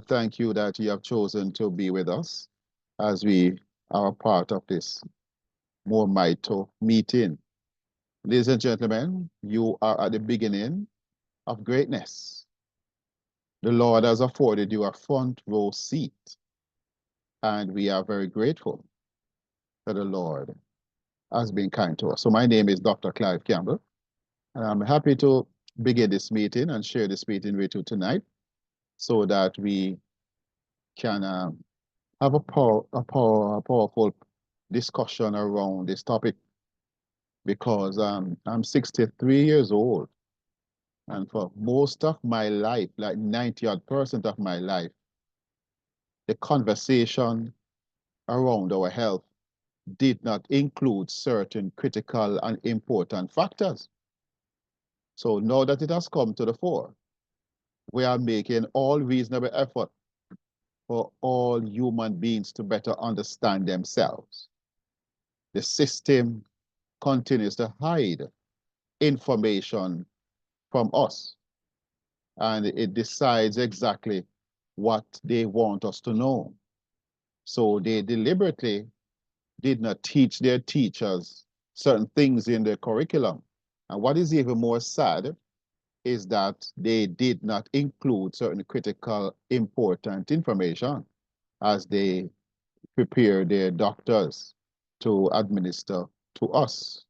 thank you that you have chosen to be with us as we are part of this More Mito meeting. Ladies and gentlemen, you are at the beginning of greatness. The Lord has afforded you a front row seat, and we are very grateful that the Lord has been kind to us. So my name is Dr. Clive Campbell, and I'm happy to begin this meeting and share this meeting with you tonight so that we can have a powerful discussion around this topic because I'm 63 years old, and for most of my life, like 90% of my life, the conversation around our health did not include certain critical and important factors. So now that it has come to the fore, we are making all reasonable effort for all human beings to better understand themselves. The system continues to hide information from us, and it decides exactly what they want us to know. So they deliberately did not teach their teachers certain things in the curriculum. And what is even more sad is that they did not include certain critical, important information as they prepare their doctors to administer to us.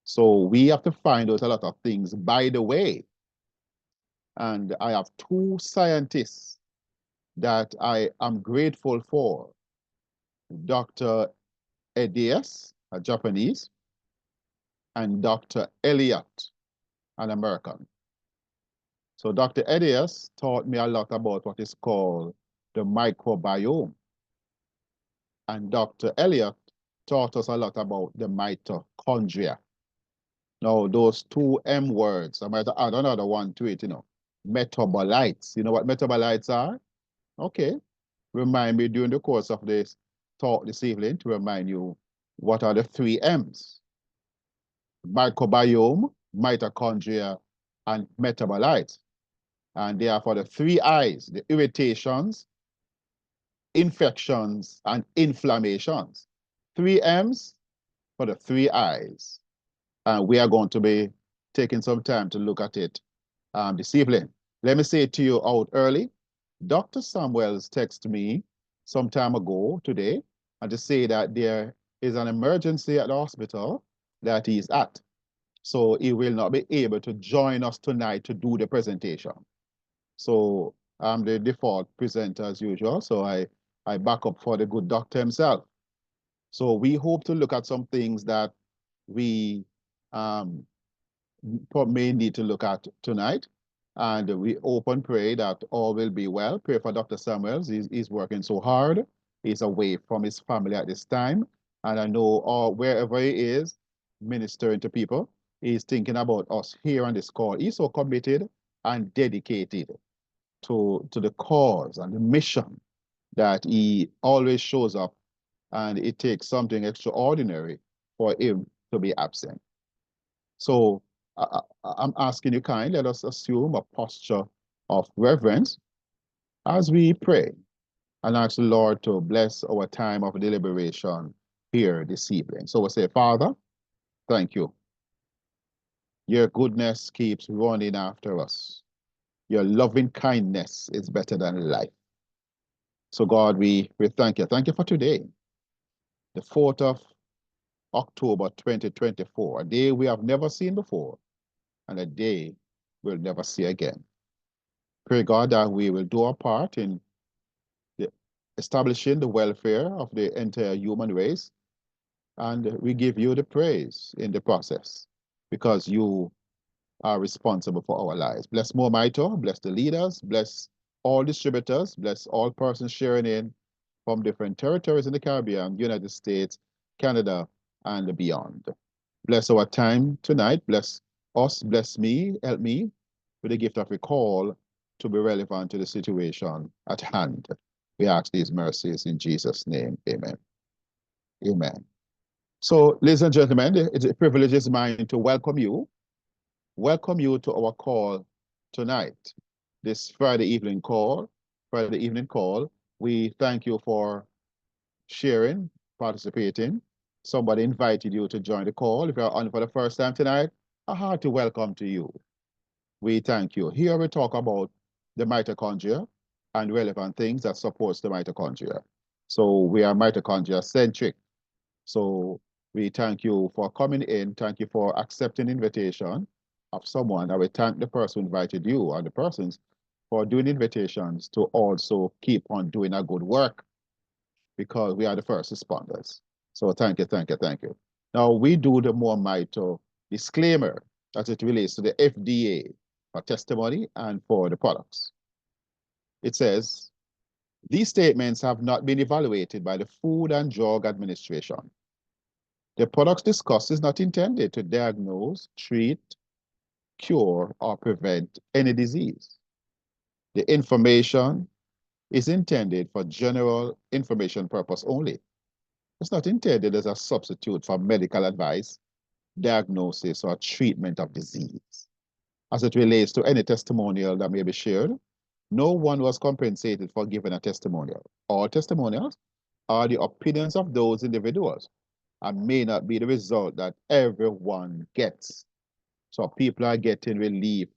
So we have to find out a lot of things. By the way, and I have two scientists that I am grateful for. Dr. Edias, a Japanese, and Dr. Elliott, an American. So Dr. Edias taught me a lot about what is called the microbiome. And Dr. Elliott taught us a lot about the mitochondria. Now, those two M words, I might add another one to it, metabolites. You know what metabolites are? Okay. Remind me during the course of this talk this evening to remind you what are the three M's: microbiome, mitochondria, and metabolites. And they are for the three I's: the irritations, infections, and inflammations. Three M's for the three I's. And we are going to be taking some time to look at it this evening. Let me say it to you out early. Dr. Samuels texted me some time ago today and to say that there is an emergency at the hospital that he's at. So he will not be able to join us tonight to do the presentation. So I'm the default presenter as usual. So I back up for the good doctor himself. So we hope to look at some things that we may need to look at tonight. And we hope and pray that all will be well. Pray for Dr. Samuels. He's working so hard. He's away from his family at this time. And I know wherever he is, ministering to people, he's thinking about us here on this call. He's so committed and dedicated to the cause and the mission that he always shows up. And it takes something extraordinary for him to be absent. So I'm asking you kindly, let us assume a posture of reverence as we pray and ask the Lord to bless our time of deliberation here this evening. So we say, Father, thank you. Your goodness keeps running after us. Your loving kindness is better than life. So God, we thank you. Thank you for today, the 4th of October 2024, a day we have never seen before and a day we'll never see again. Pray, God, that we will do our part in establishing the welfare of the entire human race, and we give you the praise in the process because you are responsible for our lives. Bless More Mito, bless the leaders, bless all distributors, bless all persons sharing in from different territories in the Caribbean, United States, Canada, and beyond. Bless our time tonight, bless us, bless me, help me with the gift of recall to be relevant to the situation at hand. We ask these mercies in Jesus' name, amen. Amen. So, ladies and gentlemen, it's a privilege is mine to welcome you to our call tonight, this Friday evening call, for the evening call. We thank you for sharing, participating. Somebody invited you to join the call. If you're on for the first time tonight, a hearty welcome to you. We thank you. Here we talk about the mitochondria and relevant things that supports the mitochondria. So we are mitochondria centric. So we thank you for coming in. Thank you for accepting the invitation of someone. I will thank the person who invited you and the persons for doing invitations to also keep on doing a good work, because we are the first responders. So thank you, thank you, thank you. Now we do the more mito disclaimer as it relates to the FDA for testimony and for the products. It says, these statements have not been evaluated by the Food and Drug Administration. The products discussed is not intended to diagnose, treat, cure, or prevent any disease. The information is intended for general information purpose only. It's not intended as a substitute for medical advice, diagnosis, or treatment of disease. As it relates to any testimonial that may be shared, no one was compensated for giving a testimonial. All testimonials are the opinions of those individuals and may not be the result that everyone gets. So people are getting relief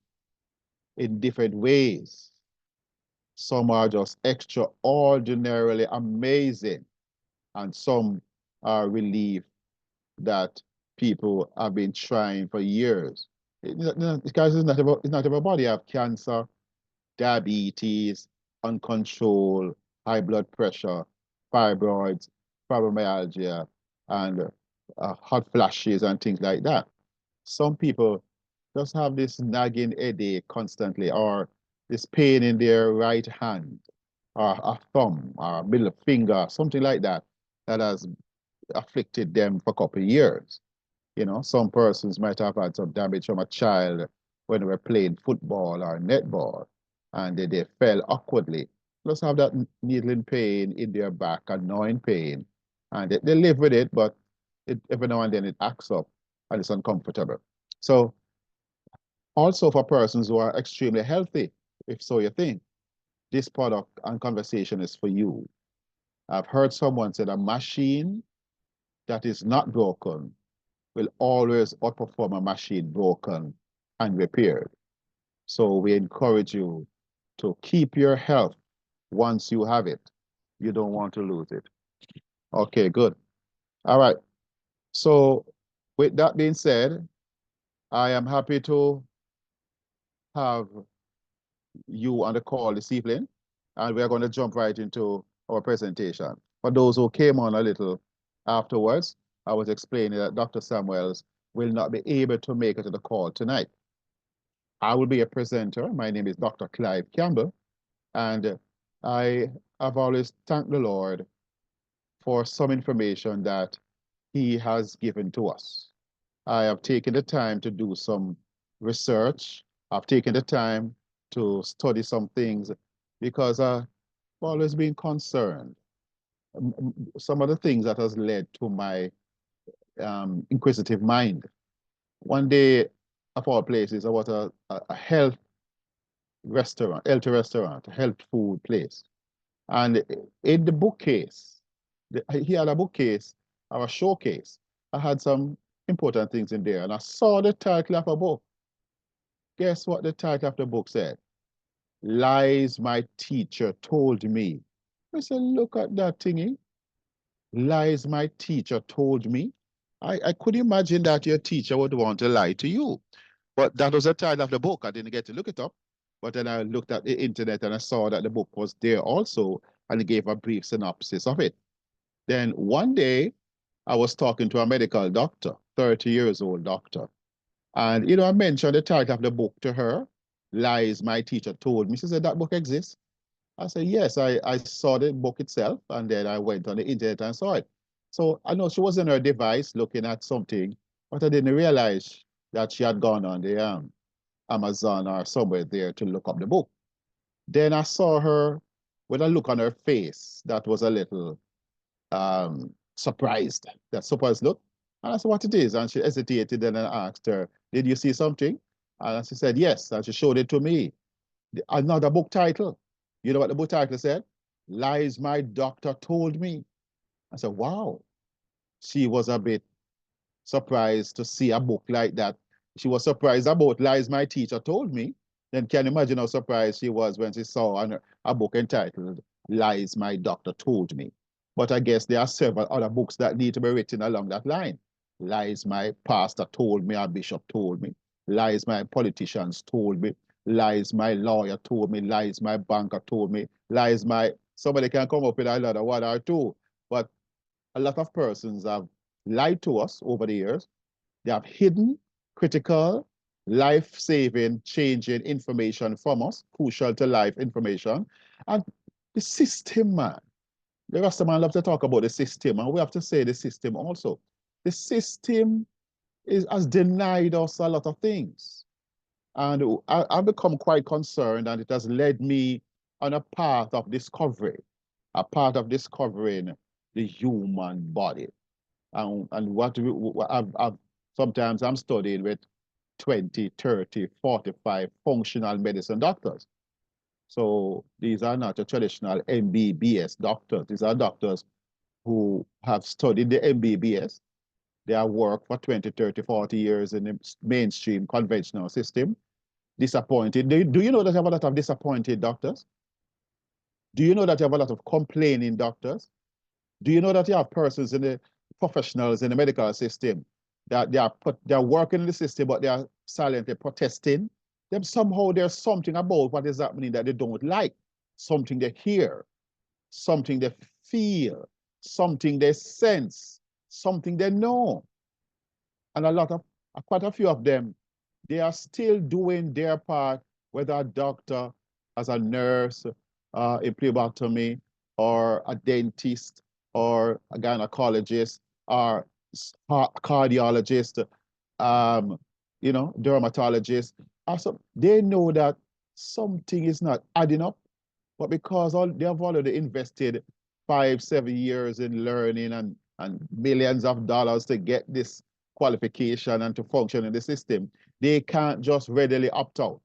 in different ways. Some are just extraordinarily amazing, and some are relief that people have been trying for years. Because it's not everybody have cancer, diabetes, uncontrolled, high blood pressure, fibroids, fibromyalgia, and hot flashes and things like that. Some people just have this nagging headache constantly, or this pain in their right hand, or a thumb, or a middle finger, something like that, that has afflicted them for a couple of years. You know, some persons might have had some damage from a child when they were playing football or netball, and they fell awkwardly. Just have that needling pain in their back, annoying pain, and they live with it, but every now and then it acts up and it's uncomfortable. So also for persons who are extremely healthy, if so you think, this product and conversation is for you. I've heard someone say a machine that is not broken will always outperform a machine broken and repaired. So we encourage you to keep your health once you have it. You don't want to lose it. Okay, good. All right. So with that being said, I am happy to have you on the call this evening, and we're going to jump right into our presentation. For those who came on a little afterwards, I was explaining that Dr. Samuels will not be able to make it to the call tonight. I will be a presenter. My name is Dr. Clive Campbell, and I have always thanked the Lord for some information that He has given to us. I have taken the time to do some research. I've taken the time to study some things because I've always been concerned. Some of the things that has led to my inquisitive mind. One day, of all places, I was a healthy restaurant, a health food place. And in the bookcase, he had a bookcase or a showcase. I had some important things in there, and I saw the title of a book. Guess what the title of the book said? Lies My Teacher Told Me. I said, look at that thingy. Lies My Teacher Told Me. I could imagine that your teacher would want to lie to you. But that was the title of the book. I didn't get to look it up. But then I looked at the internet and I saw that the book was there also, and it gave a brief synopsis of it. Then one day, I was talking to a medical doctor, 30 years old doctor. And, I mentioned the title of the book to her, Lies My Teacher Told Me. She said, that book exists? I said, yes, I saw the book itself, and then I went on the internet and saw it. So I know she was in her device looking at something, but I didn't realize that she had gone on the Amazon or somewhere there to look up the book. Then I saw her with a look on her face that was a little surprised, that surprised look. And I said, what it is? And she hesitated, and I asked her, did you see something? And she said, yes. And she showed it to me. Another book title. You know what the book title said? Lies my doctor told me. I said, wow. She was a bit surprised to see a book like that. She was surprised about lies my teacher told me. Then can you imagine how surprised she was when she saw a book entitled Lies My Doctor Told Me. But I guess there are several other books that need to be written along that line. Lies my pastor told me, our bishop told me. Lies my politicians told me. Lies my lawyer told me. Lies my banker told me. Lies my... Somebody can come up with another one or two. But a lot of persons have lied to us over the years. They have hidden critical, life-saving, changing information from us, crucial to life information. And the system, man. The Rasta man love to talk about the system, and we have to say the system also. The system has denied us a lot of things. And I've become quite concerned, and it has led me on a path of discovery, a path of discovering the human body. And sometimes I'm studying with 20, 30, 45 functional medicine doctors. So these are not a traditional MBBS doctors. These are doctors who have studied the MBBS. They have worked for 20, 30, 40 years in the mainstream conventional system. Disappointed. Do you know that you have a lot of disappointed doctors? Do you know that you have a lot of complaining doctors? Do you know that you have persons in the professionals in the medical system that they're working in the system, but they are silently protesting? Then somehow there's something about what is happening that they don't like, something they hear, something they feel, something they sense, something they know. And quite a few of them, they are still doing their part, whether a doctor, as a nurse, a phlebotomy, or a dentist, or a gynecologist, or a cardiologist, dermatologist. Also, they know that something is not adding up, but because they have already invested 5, 7 years in learning and millions of dollars to get this qualification and to function in the system, they can't just readily opt out.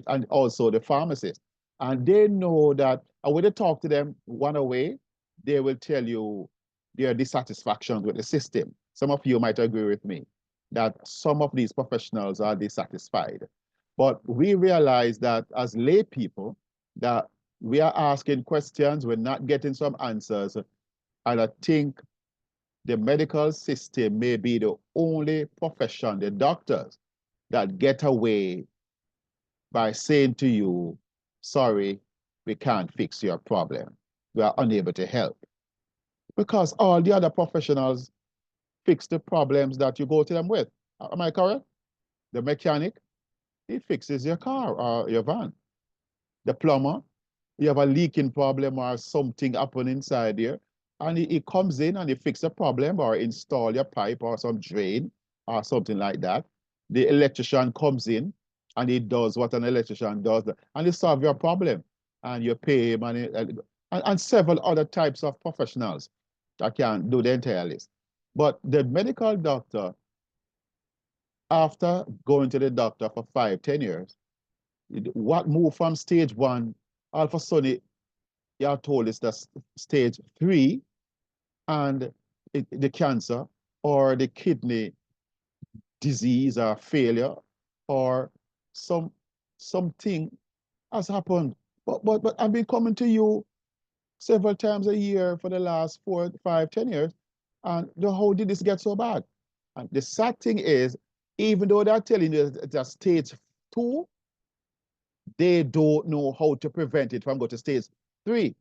And also the pharmacists. And they know that when you talk to them one away, they will tell you their dissatisfaction with the system. Some of you might agree with me that some of these professionals are dissatisfied. But we realize that as lay people, that we are asking questions, we're not getting some answers. And I think the medical system may be the only profession, the doctors, that get away by saying to you, sorry, we can't fix your problem. We are unable to help. Because all the other professionals fix the problems that you go to them with. Am I correct? The mechanic, he fixes your car or your van. The plumber, you have a leaking problem or something happen inside there, and he comes in and he fix the problem or install your pipe or some drain or something like that. The electrician comes in and he does what an electrician does, and he solve your problem, and you pay him, and several other types of professionals. I can't do the entire list. But the medical doctor, after going to the doctor for 5, 10 years, what moved from stage 1, all of a sudden, you are told it's the stage 3, and the cancer or the kidney disease or failure or something has happened. But I've been coming to you several times a year for the last 4, 5, 10 years, and how did this get so bad? And the sad thing is, even though they're telling you it's stage 2, they don't know how to prevent it from going to stage 3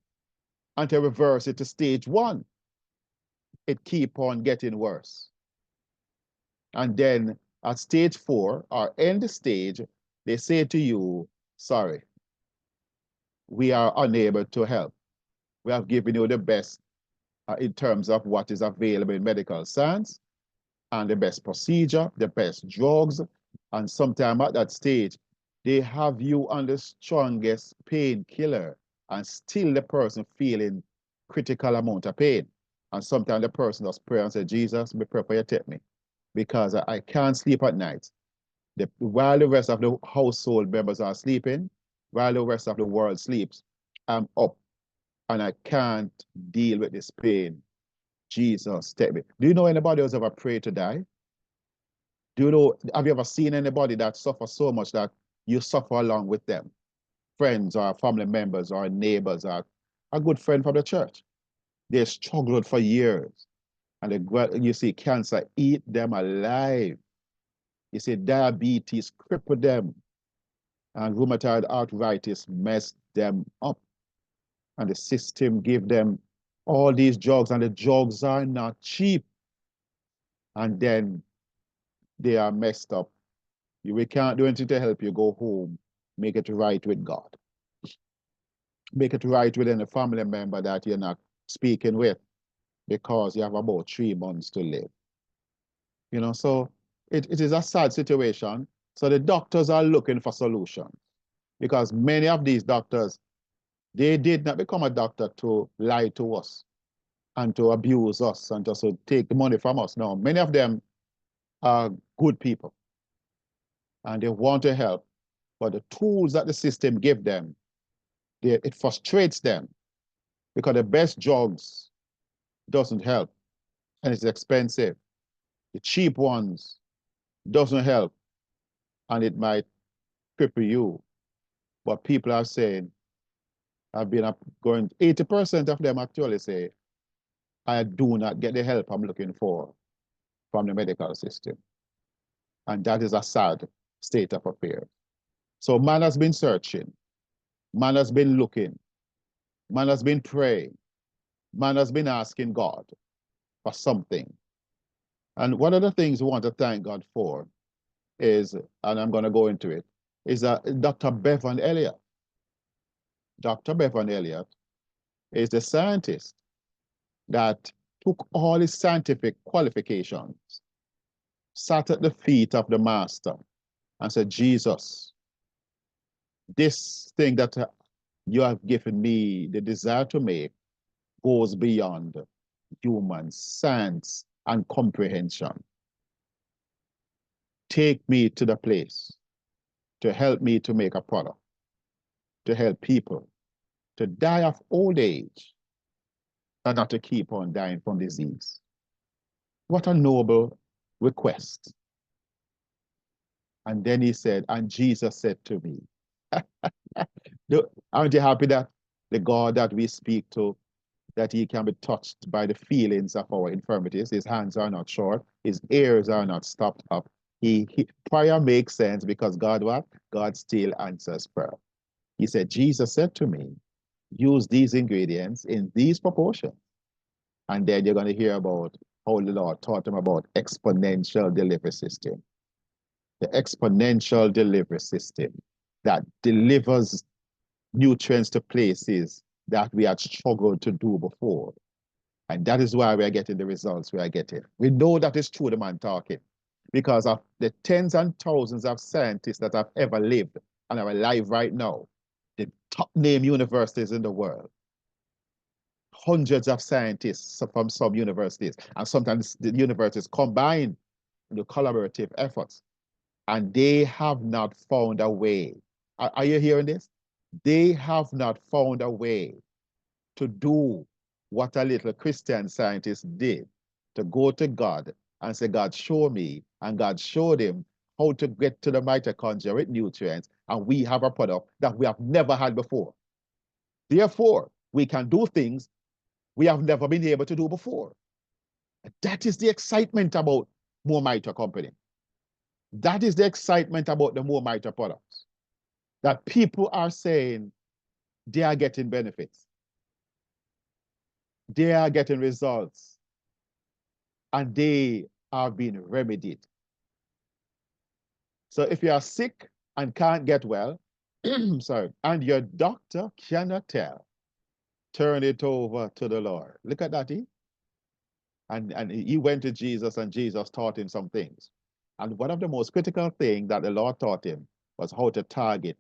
and to reverse it to stage 1. It keep on getting worse. And then at stage 4 or end stage, they say to you, sorry, we are unable to help. We have given you the best in terms of what is available in medical science and the best procedure, the best drugs. And sometime at that stage, they have you on the strongest painkiller and still the person feeling critical amount of pain. And sometimes the person does pray and say, Jesus, be pray for you, take me. Because I can't sleep at night. While the rest of the household members are sleeping, while the rest of the world sleeps, I'm up and I can't deal with this pain. Jesus, take me. Do you know anybody who's ever prayed to die? Do you know, have you ever seen anybody that suffers so much that you suffer along with them? Friends or family members or neighbors or a good friend from the church. They struggled for years. And you see cancer eat them alive. You see diabetes cripple them. And rheumatoid arthritis messed them up. And the system give them all these drugs, and the drugs are not cheap. And then they are messed up. We can't do anything to help you. Go home, make it right with God. Make it right with any family member that you're not speaking with, because you have about 3 months to live. You know, so it is a sad situation. So the doctors are looking for solutions, because many of these doctors, they did not become a doctor to lie to us and to abuse us and just to take the money from us. No, many of them are good people and they want to help, but the tools that the system give them, it frustrates them, because the best drugs doesn't help and it's expensive. The cheap ones doesn't help and it might cripple you. But people are saying, I've been going, 80% of them actually say, I do not get the help I'm looking for from the medical system. And that is a sad state of affairs. So man has been searching, man has been looking, man has been praying, man has been asking God for something. And one of the things we want to thank God for is, and I'm going to go into it, is Dr. Bevan Elliott. Dr. Bevan Elliott is the scientist that took all his scientific qualifications, sat at the feet of the master and said, Jesus, this thing that you have given me the desire to make goes beyond human sense and comprehension. Take me to the place to help me to make a product, to help people to die of old age and not to keep on dying from disease. What a noble request. And then he said, and Jesus said to me, aren't you happy that the God that we speak to, that he can be touched by the feelings of our infirmities? His hands are not short, his ears are not stopped up. Prayer makes sense because God what? God still answers prayer. He said, Jesus said to me, use these ingredients in these proportions. And then you're going to hear about how the Lord taught him about exponential delivery system. The exponential delivery system that delivers nutrients to places that we had struggled to do before. And that is why we are getting the results we are getting. We know that it's true, the man talking, because of the tens and thousands of scientists that have ever lived and are alive right now, the top name universities in the world, hundreds of scientists from some universities, and sometimes the universities combine the collaborative efforts, and they have not found a way. Are you hearing this? They have not found a way to do what a little Christian scientist did, to go to God and say, God, show me. And God showed him how to get to the mitochondria with nutrients. And we have a product that we have never had before. Therefore, we can do things we have never been able to do before. That is the excitement about Moore Mitra Company. That is the excitement about the Moore Mitra products. That people are saying they are getting benefits. They are getting results. And they are being remedied. So if you are sick and can't get well, sorry, and your doctor cannot tell, turn it over to the Lord. Look at that, and he went to Jesus, and Jesus taught him some things. And one of the most critical things that the Lord taught him was how to target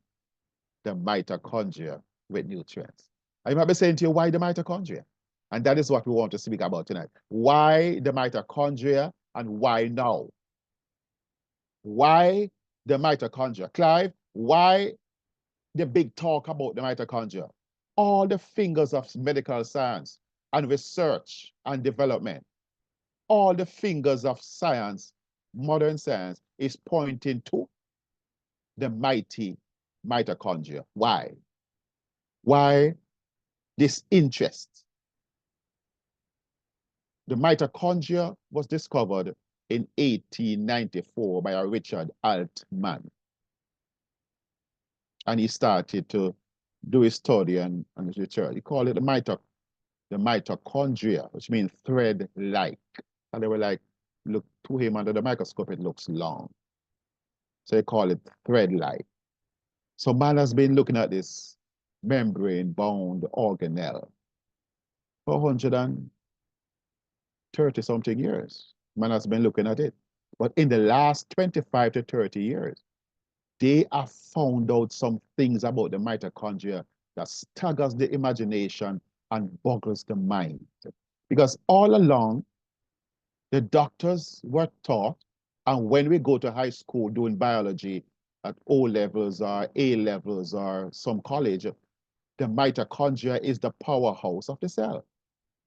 the mitochondria with nutrients. I might be saying to you, why the mitochondria? And that is what we want to speak about tonight. Why the mitochondria and why now? Why the mitochondria? Clive, why the big talk about the mitochondria? all the fingers of medical science and research and development, all the fingers of science, modern science, is pointing to the mighty mitochondria. Why? Why this interest? The mitochondria was discovered in 1894 by a Richard Altman. And he started to do his study and his research. He called it the mitochondria, which means thread-like. And they were like, look to him under the microscope, it looks long. So they call it thread-like. So man has been looking at this membrane-bound organelle for 130 something years. Man has been looking at it. But in the last 25 to 30 years, they have found out some things about the mitochondria that staggers the imagination and boggles the mind. Because all along, the doctors were taught, and when we go to high school doing biology at O levels or A levels or some college, the mitochondria is the powerhouse of the cell.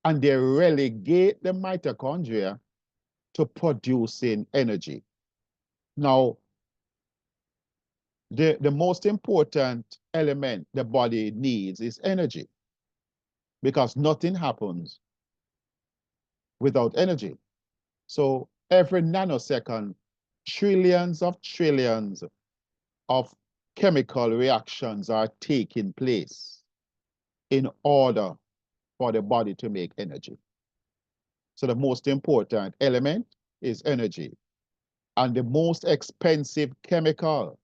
And they relegate the mitochondria to producing energy. Now, the most important element the body needs is energy, because nothing happens without energy. So every nanosecond, trillions of chemical reactions are taking place in order for the body to make energy. So the most important element is energy. And the most expensive chemical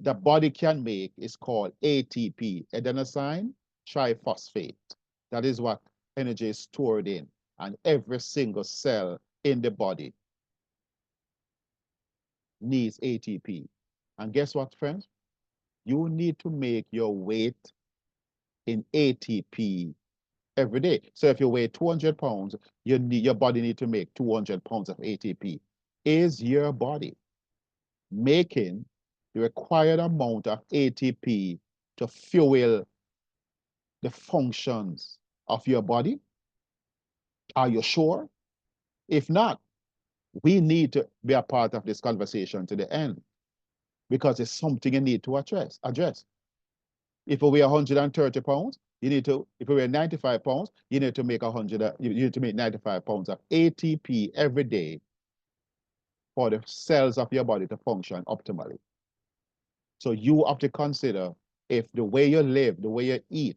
the body can make is called ATP, adenosine triphosphate. That is what energy is stored in, and every single cell in the body needs ATP. And guess what, friends? You need to make your weight in ATP every day. So if you weigh 200 pounds, your body needs to make 200 pounds of ATP. Is your body making the required amount of ATP to fuel the functions of your body? Are you sure? If not, we need to be a part of this conversation to the end, because it's something you need to address. If you weigh 130 pounds, you need to, if you weigh 95 pounds, you need to make you need to make 95 pounds of ATP every day for the cells of your body to function optimally. So you have to consider if the way you live, the way you eat,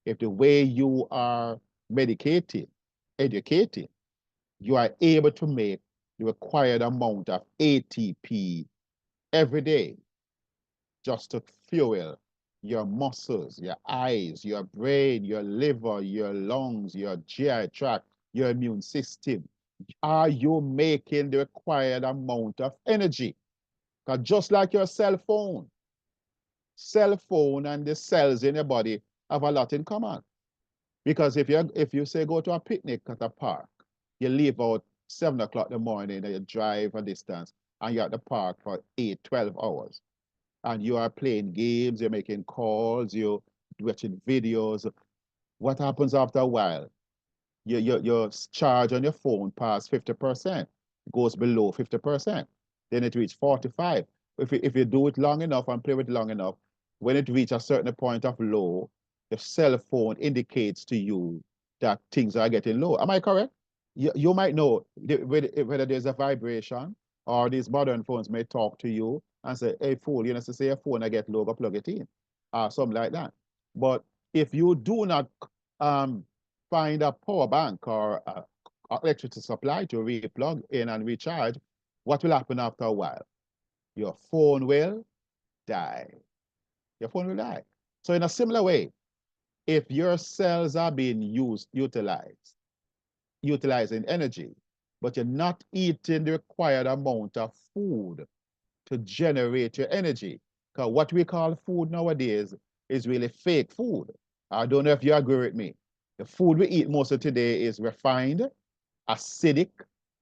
if the way you are medicated, educated, you are able to make the required amount of ATP every day just to fuel your muscles, your eyes, your brain, your liver, your lungs, your GI tract, your immune system. Are you making the required amount of energy? Because just like your cell phone and the cells in your body have a lot in common. Because if you say go to a picnic at a park, you leave out 7 o'clock in the morning and you drive a distance and you're at the park for 8, 12 hours. And you are playing games, you're making calls, you're watching videos. What happens after a while? Your charge on your phone past 50%, goes below 50%. Then it reaches 45. If you do it long enough and play with it long enough, when it reaches a certain point of low, the cell phone indicates to you that things are getting low. Am I correct? You might know whether there's a vibration, or these modern phones may talk to you and say, hey, fool, you know, to say your phone I get low, go plug it in, something like that. But if you do not find a power bank or electricity supply to re-plug in and recharge, what will happen after a while? Your phone will die. Your phone will die. So in a similar way, if your cells are being utilizing energy, but you're not eating the required amount of food to generate your energy, because what we call food nowadays is really fake food. I don't know if you agree with me. The food we eat most of today is refined, acidic,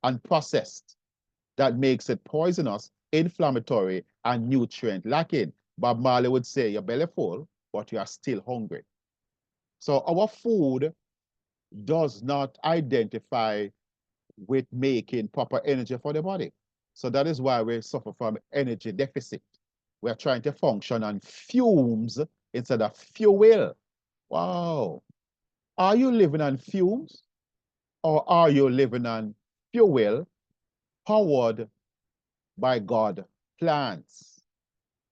and processed. That makes it poisonous, inflammatory, and nutrient lacking. Bob Marley would say, you're belly full, but you are still hungry. So our food does not identify with making proper energy for the body. So that is why we suffer from energy deficit. We're trying to function on fumes instead of fuel. Wow. Are you living on fumes or are you living on fuel powered by God plants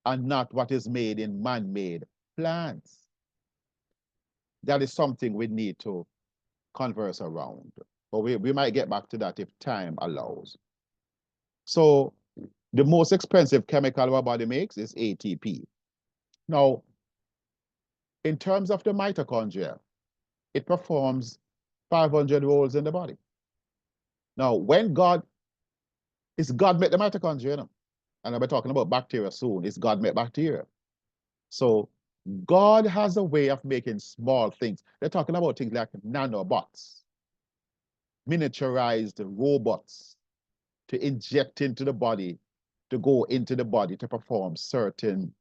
and not what is made in man-made plants? That is something we need to converse around. But we might get back to that if time allows. So the most expensive chemical our body makes is ATP. Now, in terms of the mitochondria, it performs 500 roles in the body. Now, when God made the mitochondria, you know? And I'll be talking about bacteria soon. It's God made bacteria. So God has a way of making small things. They're talking about things like nanobots, miniaturized robots to inject into the body, to go into the body to perform certain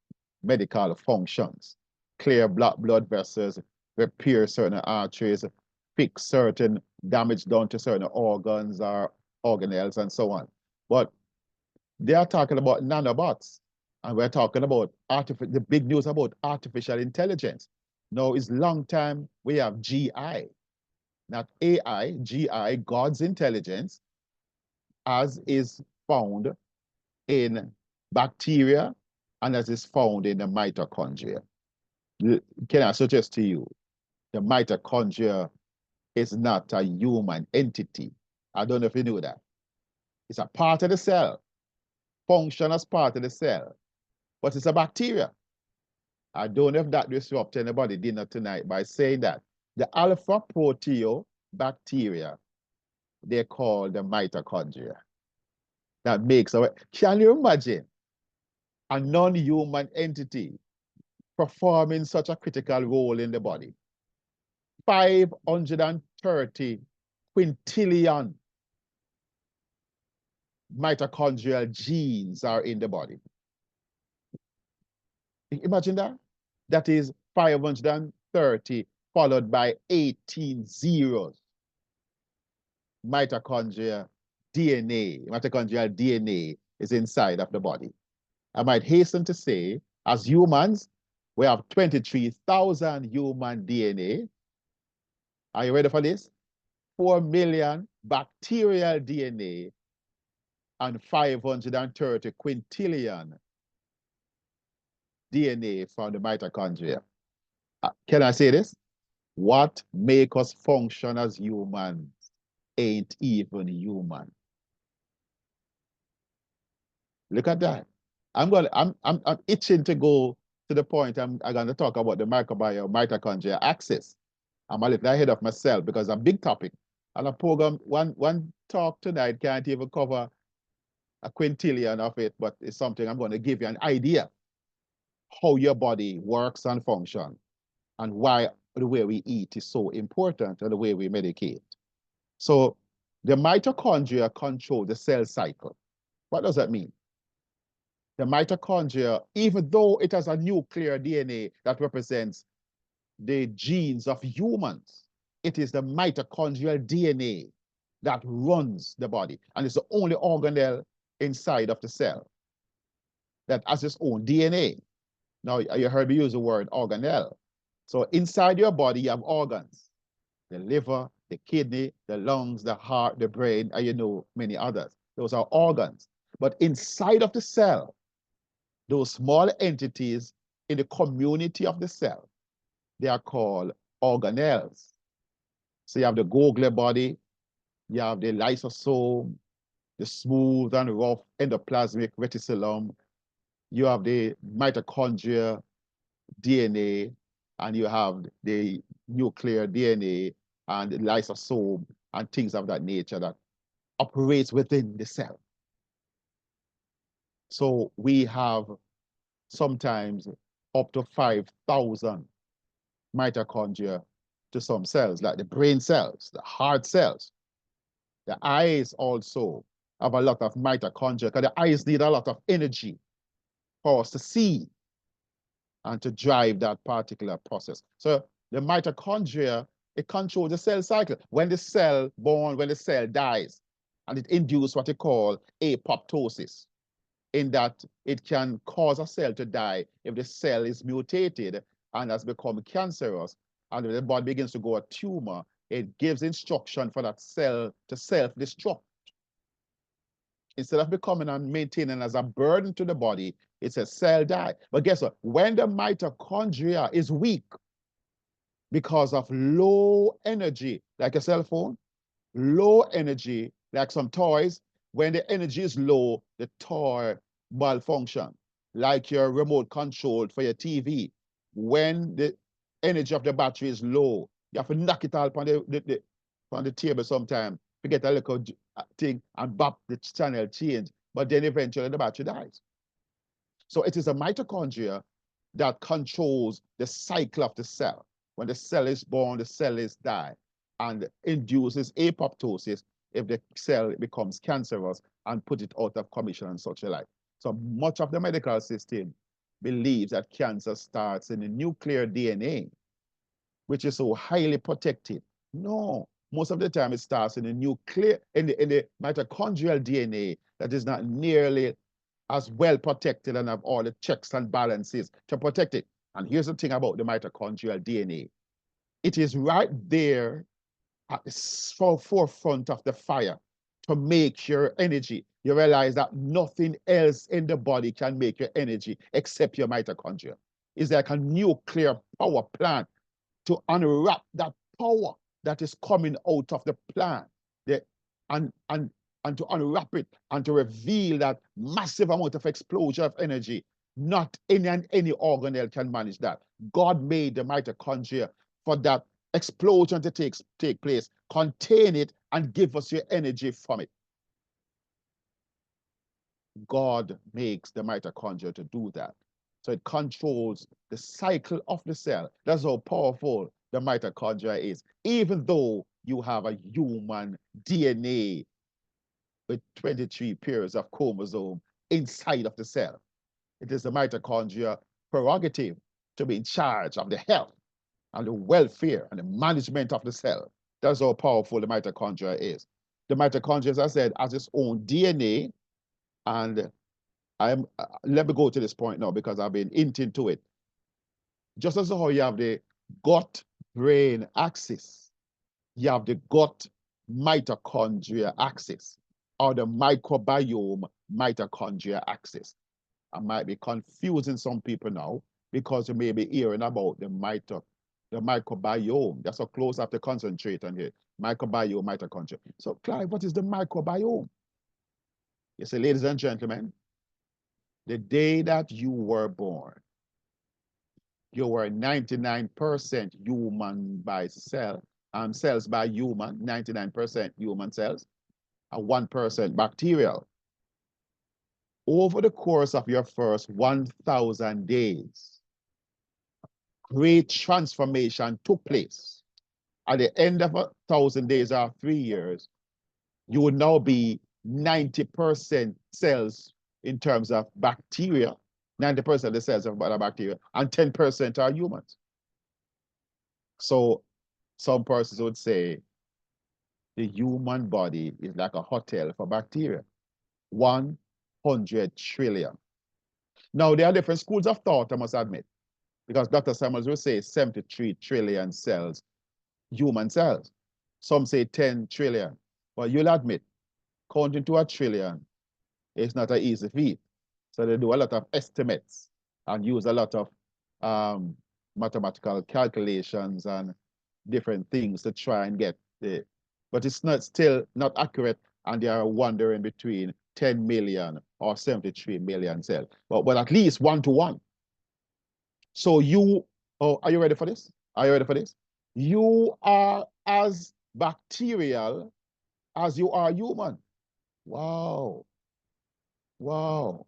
medical functions, clear blood vessels, repair certain arteries, fix certain damage done to certain organs or organelles and so on. But they are talking about nanobots, and we're talking about the big news about artificial intelligence. Now, it's long time we have GI, not AI, GI, God's intelligence, as is found in bacteria and as is found in the mitochondria. Can I suggest to you, the mitochondria is not a human entity. I don't know if you knew that. It's a part of the cell, function as part of the cell, but it's a bacteria. I don't know if that disrupts anybody's dinner tonight by saying that the alpha proteobacteria, they're called the mitochondria. That makes our, can you imagine a non-human entity performing such a critical role in the body? 530 quintillion mitochondrial genes are in the body. Imagine that. That is 530 followed by 18 zeros. Mitochondrial DNA is inside of the body. I might hasten to say, as humans, we have 23,000 human DNA. Are you ready for this? 4 million bacterial DNA and 530 quintillion DNA from the mitochondria. Can I say this? What make us function as humans ain't even human. Look at that. I'm itching to go to the point I'm going to talk about the microbiome mitochondria axis. I'm a little ahead of myself because it's a big topic. And a program, one talk tonight can't even cover a quintillion of it, but it's something I'm going to give you an idea how your body works and functions and why the way we eat is so important and the way we medicate. So the mitochondria control the cell cycle. What does that mean? The mitochondria, even though it has a nuclear DNA that represents the genes of humans, it is the mitochondrial DNA that runs the body. And it's the only organelle inside of the cell that has its own DNA. Now, you heard me use the word organelle. So inside your body, you have organs, the liver, the kidney, the lungs, the heart, the brain, and you know many others. Those are organs. But inside of the cell, those small entities in the community of the cell, they are called organelles. So you have the Golgi body, you have the lysosome, the smooth and rough endoplasmic reticulum, you have the mitochondria DNA, and you have the nuclear DNA and the lysosome and things of that nature that operates within the cell. So we have sometimes up to 5,000 mitochondria to some cells, like the brain cells, the heart cells. The eyes also have a lot of mitochondria because the eyes need a lot of energy for us to see and to drive that particular process. So The mitochondria, it controls the cell cycle. When the cell born, when the cell dies, and it induces what they call apoptosis, in that it can cause a cell to die if the cell is mutated and has become cancerous, and the body begins to go a tumor, it gives instruction for that cell to self-destruct. Instead of becoming and maintaining as a burden to the body, it's a cell die. But guess what? When the mitochondria is weak because of low energy, like a cell phone, low energy, like some toys, when the energy is low, the toy malfunction, like your remote control for your TV. When the energy of the battery is low, you have to knock it out on the table sometime to get a little thing and bop the channel change, but then eventually the battery dies. So it is a mitochondria that controls the cycle of the cell. When the cell is born, the cell is die, and induces apoptosis if the cell becomes cancerous and put it out of commission and such like. So much of the medical system believes that cancer starts in the nuclear DNA, which is so highly protected. No, most of the time it starts in the nuclear, in the mitochondrial DNA that is not nearly as well protected and have all the checks and balances to protect it. And here's the thing about the mitochondrial DNA. It is right there at the forefront of the fire to make your energy. You realize that nothing else in the body can make your energy except your mitochondria. It's like a nuclear power plant to unwrap that power that is coming out of the plant, and to unwrap it and to reveal that massive amount of explosion of energy. Not any organelle can manage that. God made the mitochondria for that explosion to take place, contain it, and give us your energy from it. God makes the mitochondria to do that. So it controls the cycle of the cell. That's how powerful the mitochondria is. Even though you have a human DNA with 23 pairs of chromosome inside of the cell, it is the mitochondria prerogative to be in charge of the health and the welfare and the management of the cell. That's how powerful the mitochondria is. The mitochondria, as I said, has its own DNA, and let me go to this point now because I've been hinting to it. Just as how you have the gut-brain axis, you have the gut mitochondria axis, or the microbiome mitochondria axis. I might be confusing some people now because you may be hearing about the microbiome. That's so close I have to concentrate on here. Microbiome, mitochondria. So, Clive, what is the microbiome? You see, ladies and gentlemen, the day that you were born, you were 99% human by cells by human, 99% human cells, and 1% bacterial. Over the course of your first 1,000 days, great transformation took place. At the end of 1,000 days or 3 years, you would now be 90% cells in terms of bacteria, 90% of the cells are bacteria, and 10% are humans. So some persons would say the human body is like a hotel for bacteria, 100 trillion. Now, there are different schools of thought, I must admit, because Dr. Samuels will say 73 trillion cells, human cells. Some say 10 trillion. But you'll admit, counting to a trillion is not an easy feat. So they do a lot of estimates and use a lot of mathematical calculations and different things to try and get the, but it's not still not accurate, and they are wandering between 10 million or 73 million cells, but at least 1 to 1. So are you ready for this? Are you ready for this? You are as bacterial as you are human. Wow. Wow.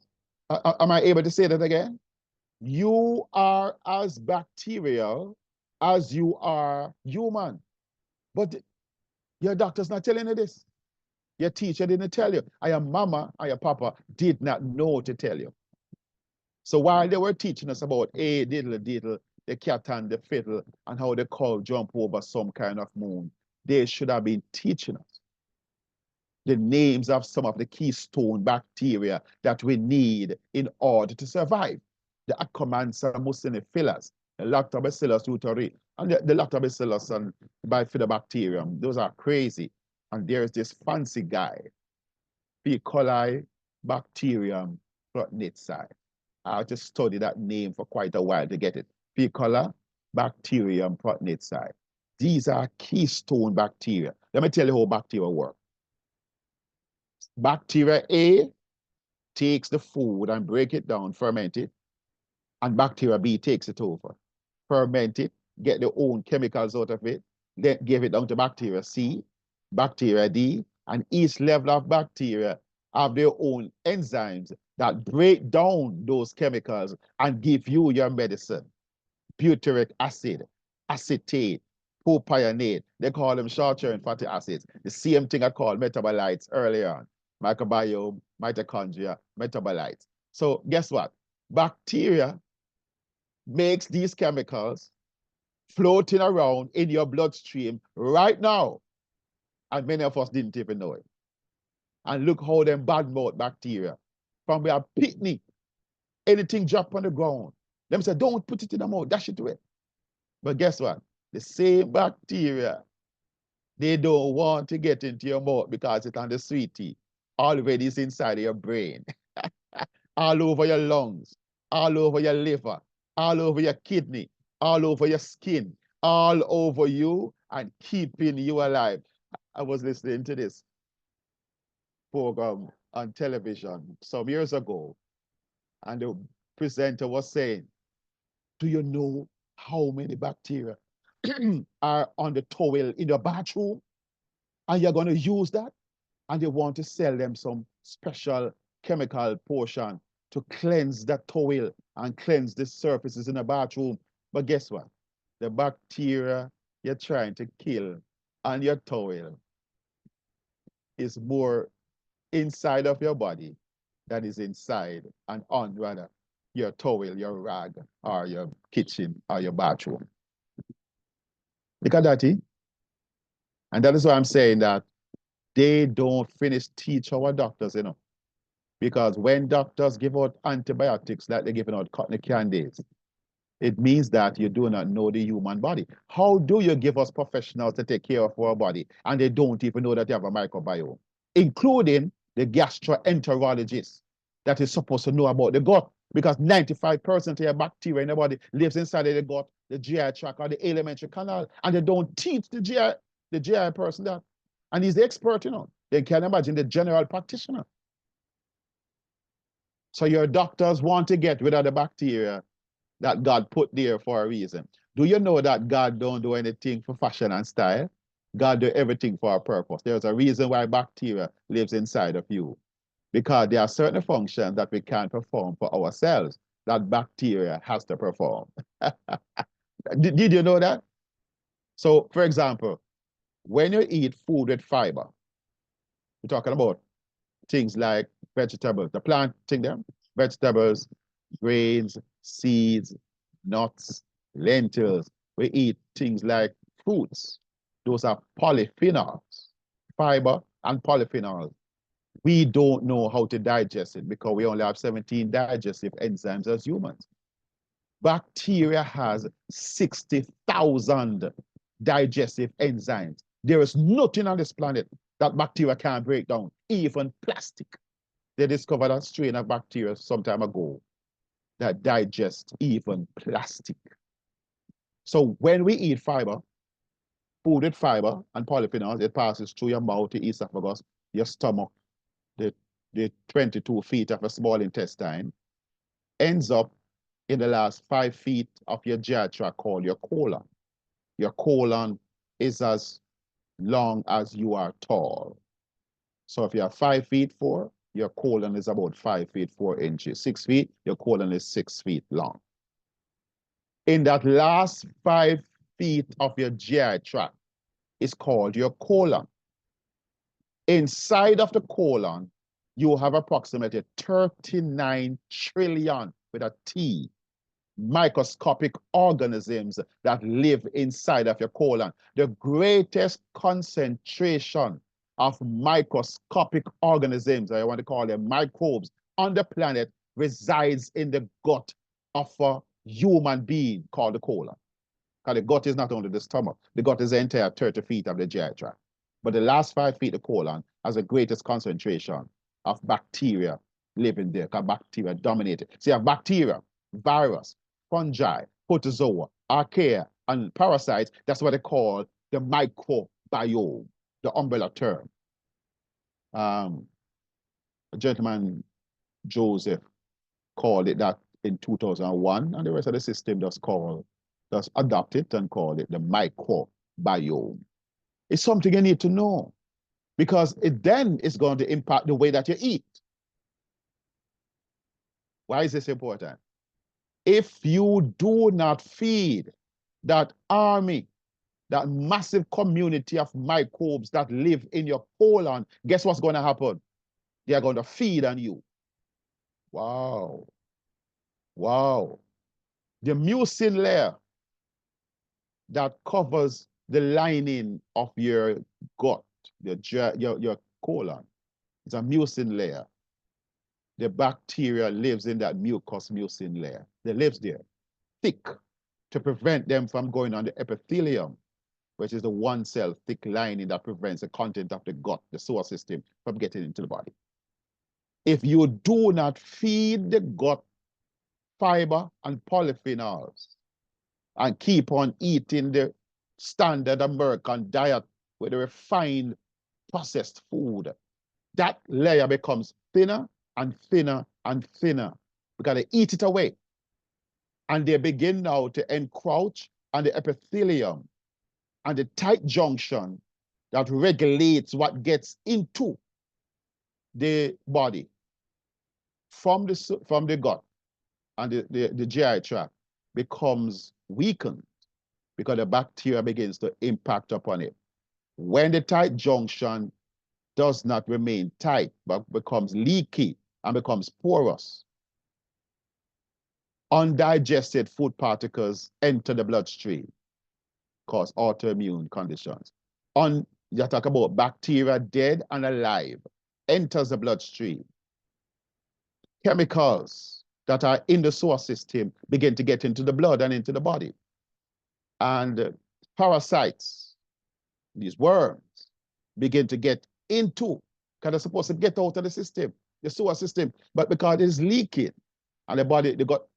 Am I able to say that again? You are as bacterial as you are human. But your doctor's not telling you this. Your teacher didn't tell you. And your mama and your papa did not know to tell you. So while they were teaching us about diddle, the cat and the fiddle and how the cow jump over some kind of moon. They should have been teaching us the names of some of the keystone bacteria that we need in order to survive. The Akkermansia muciniphilus, the Lactobacillus reuteri, and the Lactobacillus and Bifidobacterium. Those are crazy. And there's this fancy guy, P. coli bacterium plotnitzii. I had to study that name for quite a while to get it. P. coli bacterium plotnitzii. These are keystone bacteria. Let me tell you how bacteria work. Bacteria A takes the food and break it down, ferment it, and bacteria B takes it over. Ferment it, get their own chemicals out of it, then give it down to bacteria C, bacteria D, and each level of bacteria have their own enzymes that break down those chemicals and give you your medicine. Butyric acid, acetate, propionate. They call them short-chain fatty acids. The same thing I called metabolites earlier on. Microbiome, mitochondria, metabolites. So guess what? Bacteria makes these chemicals floating around in your bloodstream right now. And many of us didn't even know it. And look how them badmouth bacteria, from where picnic, anything drop on the ground, them say, don't put it in the mouth, dash it away. But guess what? The same bacteria, they don't want to get into your mouth because it's on the sweet tea. Already it's inside of your brain, all over your lungs, all over your liver, all over your kidney, all over your skin, all over you and keeping you alive. I was listening to this program on television some years ago, and the presenter was saying, do you know how many bacteria are on the towel in your bathroom? And you're going to use that? And they want to sell them some special chemical portion to cleanse that towel and cleanse the surfaces in the bathroom. But guess what? The bacteria you're trying to kill on your towel is more inside of your body than is inside and on rather your towel, your rag, or your kitchen, or your bathroom. Look at that, eh? And that is why I'm saying that they don't finish teach our doctors, you know. Because when doctors give out antibiotics like they're giving out cotton candies, it means that you do not know the human body. How do you give us professionals to take care of our body and they don't even know that they have a microbiome, including the gastroenterologist that is supposed to know about the gut? Because 95% of your bacteria in the body lives inside of the gut, the GI tract, or the alimentary canal, and they don't teach the GI person that. And he's the expert, you know. They can imagine the general practitioner. So your doctors want to get rid of the bacteria that God put there for a reason. Do you know that God don't do anything for fashion and style? God do everything for a purpose. There's a reason why bacteria lives inside of you. Because there are certain functions that we can't perform for ourselves that bacteria has to perform. Did you know that? So, for example, when you eat food with fiber, we're talking about things like vegetables, the plant thing there, vegetables, grains, seeds, nuts, lentils. We eat things like fruits. Those are polyphenols, fiber and polyphenols. We don't know how to digest it because we only have 17 digestive enzymes as humans. Bacteria has 60,000 digestive enzymes. There is nothing on this planet that bacteria can't break down, even plastic. They discovered a strain of bacteria some time ago that digest even plastic. So when we eat fiber, food with fiber and polyphenols, it passes through your mouth, your esophagus, your stomach, the 22 feet of a small intestine, ends up in the last 5 feet of your GI tract called your colon. Your colon is as long as you are tall. So if you are 5 feet 4, your colon is about 5 feet 4 inches. 6 feet, your colon is 6 feet long. In that last 5 feet of your GI tract is called your colon. Inside of the colon, you have approximately 39 trillion with a T microscopic organisms that live inside of your colon. The greatest concentration of microscopic organisms, I want to call them microbes, on the planet resides in the gut of a human being called the colon. Because the gut is not only the stomach, the gut is the entire 30 feet of the GI tract. But the last 5 feet, the colon, has the greatest concentration of bacteria living there, because bacteria dominate it. So you have bacteria, virus, fungi, protozoa, archaea, and parasites. That's what they call the microbiome, the umbrella term. A gentleman, Joseph, called it that in 2001, and the rest of the system just adopt it and call it the microbiome. It's something you need to know, because it then is going to impact the way that you eat. Why is this important? If you do not feed that army, that massive community of microbes that live in your colon, guess what's going to happen? They are going to feed on you. Wow. Wow. The mucin layer that covers the lining of your gut, your colon, is a mucin layer. The bacteria lives in that mucous mucin layer. They lives there, thick, to prevent them from going on the epithelium, which is the one cell thick lining that prevents the content of the gut, the sewer system, from getting into the body. If you do not feed the gut fiber and polyphenols and keep on eating the standard American diet with the refined processed food, that layer becomes thinner and thinner and thinner because they eat it away. And they begin now to encroach on the epithelium and the tight junction that regulates what gets into the body from the gut and the GI tract becomes weakened because the bacteria begins to impact upon it. When the tight junction does not remain tight, but becomes leaky and becomes porous, undigested food particles enter the bloodstream, cause autoimmune conditions. You talk about bacteria dead and alive, enters the bloodstream. Chemicals that are in the sewer system begin to get into the blood and into the body. And parasites, these worms, begin to get into, because they're supposed to get out of the system, the sewer system, but because it's leaking and the body, the gut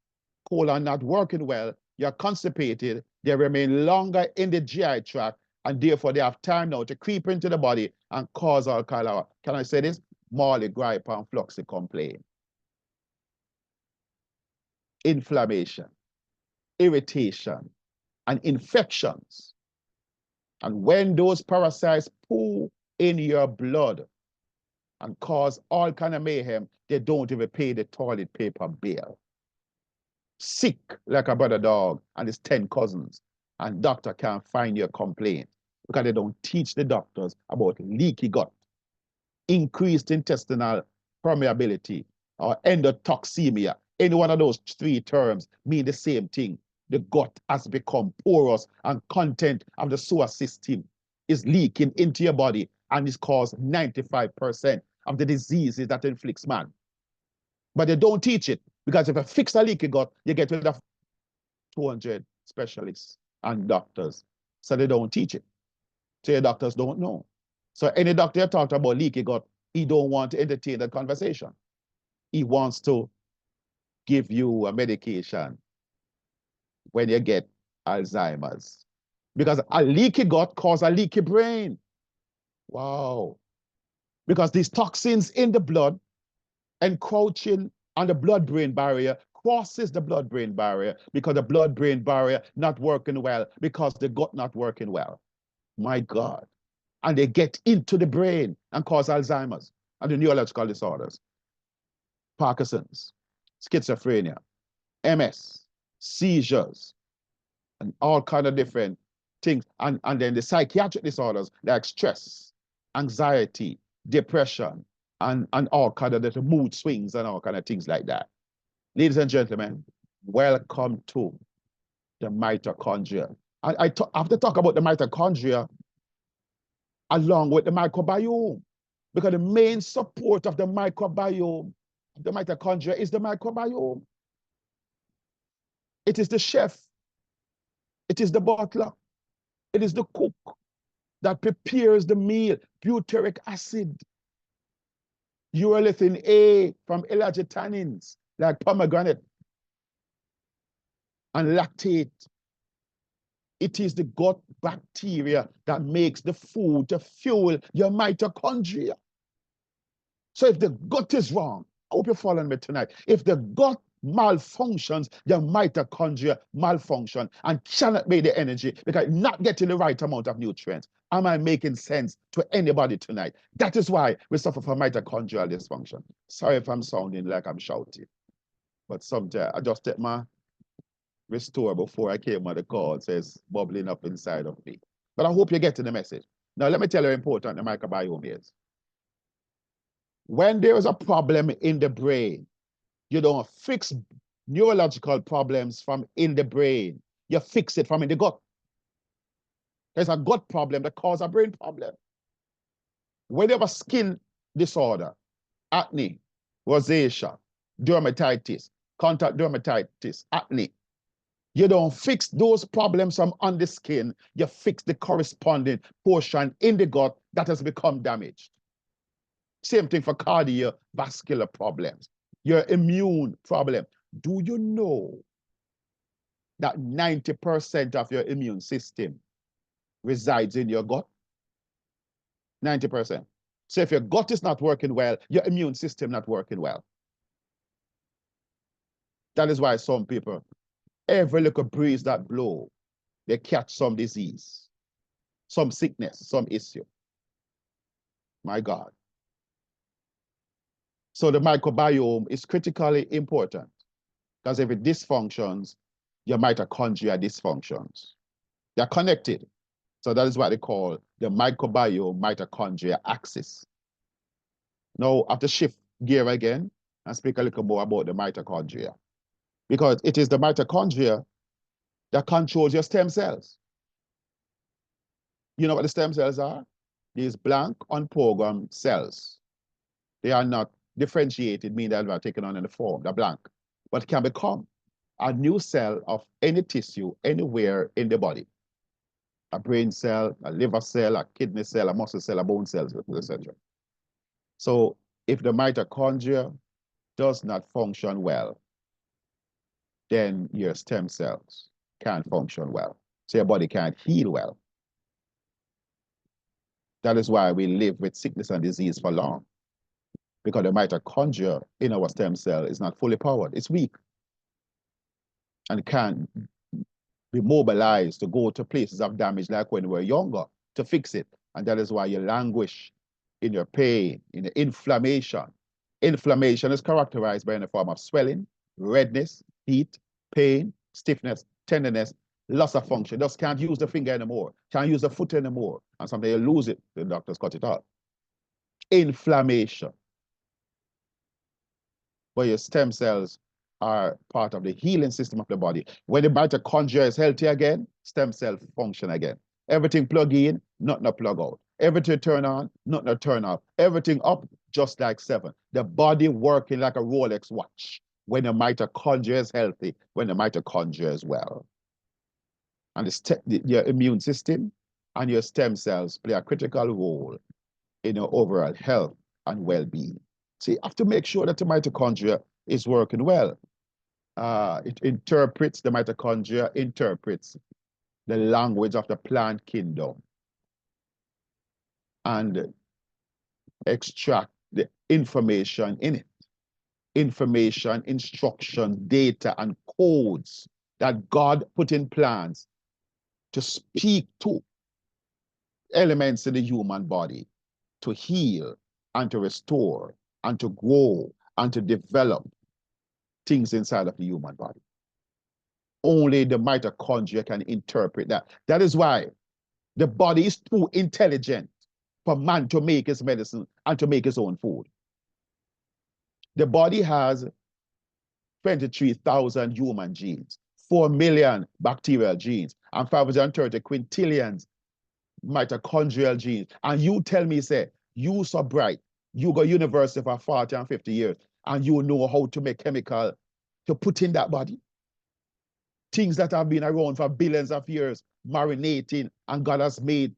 colon not working well, you're constipated, they remain longer in the GI tract, and therefore they have time now to creep into the body and cause all kind of, can I say this? Marley, gripe, and fluxy complaint. Inflammation, irritation, and infections. And when those parasites poo in your blood and cause all kind of mayhem, they don't even pay the toilet paper bill. Sick like a brother dog and his 10 cousins, and doctor can't find your complaint because they don't teach the doctors about leaky gut, increased intestinal permeability, or endotoxemia. Any one of those 3 terms mean the same thing. The gut has become porous and content of the sewer system is leaking into your body, and it's caused 95% of the diseases that inflicts man. But they don't teach it, because if you fix a leaky gut, you get rid of 200 specialists and doctors. So they don't teach it. So your doctors don't know. So any doctor talks about leaky gut, he don't want to entertain that conversation. He wants to give you a medication when you get Alzheimer's. Because a leaky gut causes a leaky brain. Wow. Because these toxins in the blood encroaching on the blood-brain barrier crosses the blood-brain barrier, because the blood-brain barrier not working well, because the gut not working well. My God. And they get into the brain and cause Alzheimer's and the neurological disorders, Parkinson's, schizophrenia, MS, seizures, and all kind of different things. And then the psychiatric disorders like stress, anxiety, depression, and all kind of little mood swings and all kind of things like that. Ladies and gentlemen, Welcome to the mitochondria. I have to talk about the mitochondria along with the microbiome, because the main support of the microbiome, the mitochondria, is the microbiome. It is the chef, it is the butler, it is the cook that prepares the meal. Butyric acid, urolithin A from ellagitannins, like pomegranate, and lactate. It is the gut bacteria that makes the food to fuel your mitochondria. So if the gut is wrong, I hope you're following me tonight. If the gut malfunctions, your mitochondria malfunction and cannot make the energy because not getting the right amount of nutrients. Am I making sense to anybody tonight? That is why we suffer from mitochondrial dysfunction. Sorry if I'm sounding like I'm shouting, but sometimes I just take my restore before I came on the call, says bubbling up inside of me. But I hope you're getting the message. Now, let me tell you how important the microbiome is. When there is a problem in the brain, you don't fix neurological problems from in the brain. You fix it from in the gut. There's a gut problem that causes a brain problem. When you have a skin disorder, acne, rosacea, dermatitis, contact dermatitis, acne, you don't fix those problems from on the skin, you fix the corresponding portion in the gut that has become damaged. Same thing for cardiovascular problems, your immune problem. Do you know that 90% of your immune system resides in your gut? 90%. So if your gut is not working well, your immune system not working well. That is why some people, every little breeze that blow, they catch some disease, some sickness, some issue. My God. So the microbiome is critically important, because if it dysfunctions, your mitochondria dysfunctions. They're connected. So that is what they call the microbiome mitochondria axis. Now, I have to shift gear again and speak a little more about the mitochondria, because it is the mitochondria that controls your stem cells. You know what the stem cells are? These blank, unprogrammed cells. They are not differentiated, meaning they're not taken on in the form, they're blank, but can become a new cell of any tissue anywhere in the body. A brain cell, a liver cell, a kidney cell, a muscle cell, a bone cell, etc. So if the mitochondria does not function well, then your stem cells can't function well. So your body can't heal well. That is why we live with sickness and disease for long, because the mitochondria in our stem cell is not fully powered. It's weak and can't be mobilized to go to places of damage like when we were younger to fix it. And that is why you languish in your pain, in the inflammation. Inflammation is characterized by any form of swelling, redness, heat, pain, stiffness, tenderness, loss of function. Just can't use the finger anymore, can't use the foot anymore. And sometimes you lose it, the doctors cut it off. Inflammation. But your stem cells are part of the healing system of the body. When the mitochondria is healthy again, stem cell function again. Everything plug in, nothing plug out. Everything turn on, nothing turn off. Everything up, just like 7. The body working like a Rolex watch when the mitochondria is healthy, when the mitochondria is well. And your immune system and your stem cells play a critical role in your overall health and well-being. So you have to make sure that the mitochondria is working well. The mitochondria interprets the language of the plant kingdom and extract the information in it. Information, instruction, data, and codes that God put in plants to speak to elements in the human body, to heal and to restore and to grow and to develop things inside of the human body. Only the mitochondria can interpret that. That is why the body is too intelligent for man to make his medicine and to make his own food. The body has 23,000 human genes, 4 million bacterial genes, and 530 quintillions mitochondrial genes. And you tell me, say, you so bright, you go university for 40 and 50 years, and you know how to make chemical to put in that body. Things that have been around for billions of years, marinating, and God has made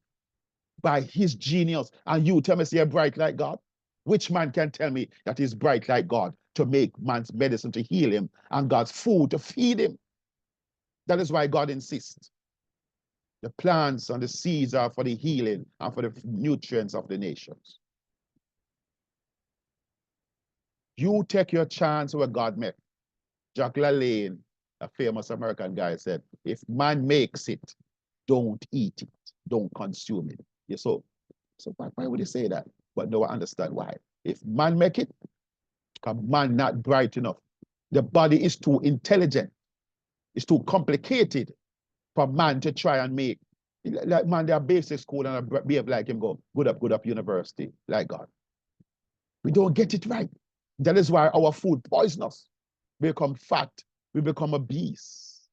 by his genius. And you tell me, say, you're bright like God? Which man can tell me that he's bright like God to make man's medicine to heal him and God's food to feed him? That is why God insists. The plants and the seeds are for the healing and for the nutrients of the nations. You take your chance where God met. Jack LaLanne, a famous American guy, said, if man makes it, don't eat it, don't consume it. Yeah, so why would he say that? But no one understand why. If man make it, because man not bright enough. The body is too intelligent. It's too complicated for man to try and make. Like man, they are basic school and I behave like him, go good up university, like God. We don't get it right. That is why our food poisonous. We become fat, we become obese,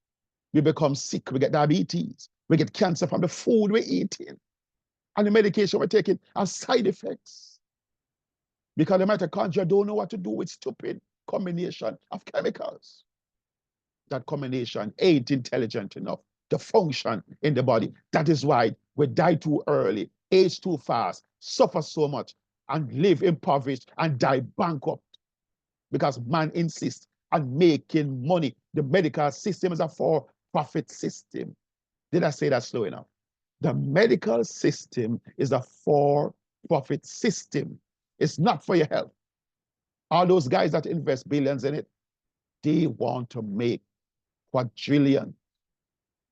we become sick, we get diabetes, we get cancer from the food we're eating. And the medication we're taking has side effects. Because the mitochondria don't know what to do with stupid combination of chemicals. That combination ain't intelligent enough to function in the body. That is why we die too early, age too fast, suffer so much, and live impoverished and die bankrupt. Because man insists on making money. The medical system is a for-profit system. Did I say that slow enough? The medical system is a for-profit system. It's not for your health. All those guys that invest billions in it, they want to make quadrillion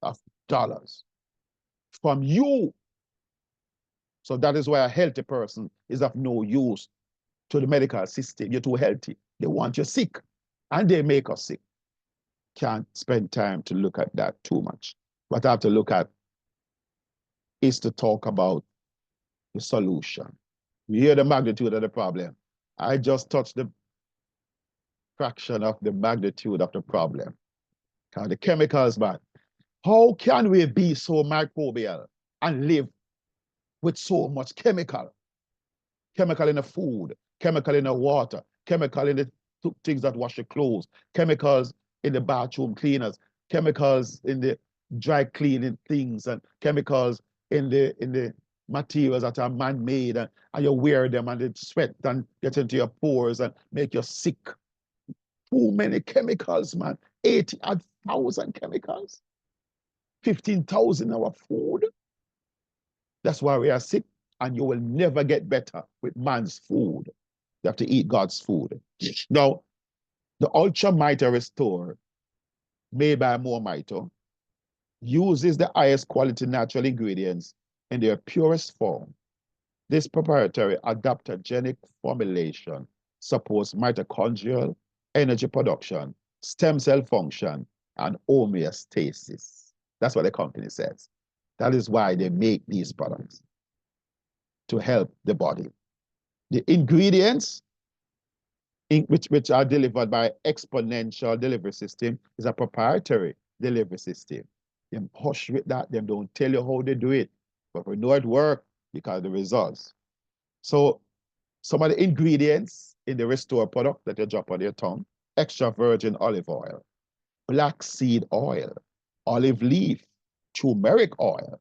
of dollars from you. So that is why a healthy person is of no use to the medical system. You're too healthy. They want you sick, and they make us sick. Can't spend time to look at that too much. What I have to look at is to talk about the solution. You hear the magnitude of the problem. I just touched the fraction of the magnitude of the problem. The chemicals, man. How can we be so microbial and live with so much chemical? Chemical in the food, chemical in the water, chemical in the things that wash your clothes, chemicals in the bathroom cleaners, chemicals in the dry cleaning things, and chemicals in the materials that are man-made, and you wear them and they sweat and get into your pores and make you sick. Too many chemicals, man. 80,000 chemicals. 15,000 our food. That's why we are sick, and you will never get better with man's food. You have to eat God's food. Now, the Ultra Mito Restore, made by More Mito, uses the highest quality natural ingredients in their purest form. This proprietary adaptogenic formulation supports mitochondrial energy production, stem cell function, and homeostasis. That's what the company says. That is why they make these products, to help the body. The ingredients which are delivered by Exponential Delivery System is a proprietary delivery system. Them hush with that, them don't tell you how they do it, but we know it works because of the results. So some of the ingredients in the Restore product that you drop on your tongue: extra virgin olive oil, black seed oil, olive leaf, turmeric oil,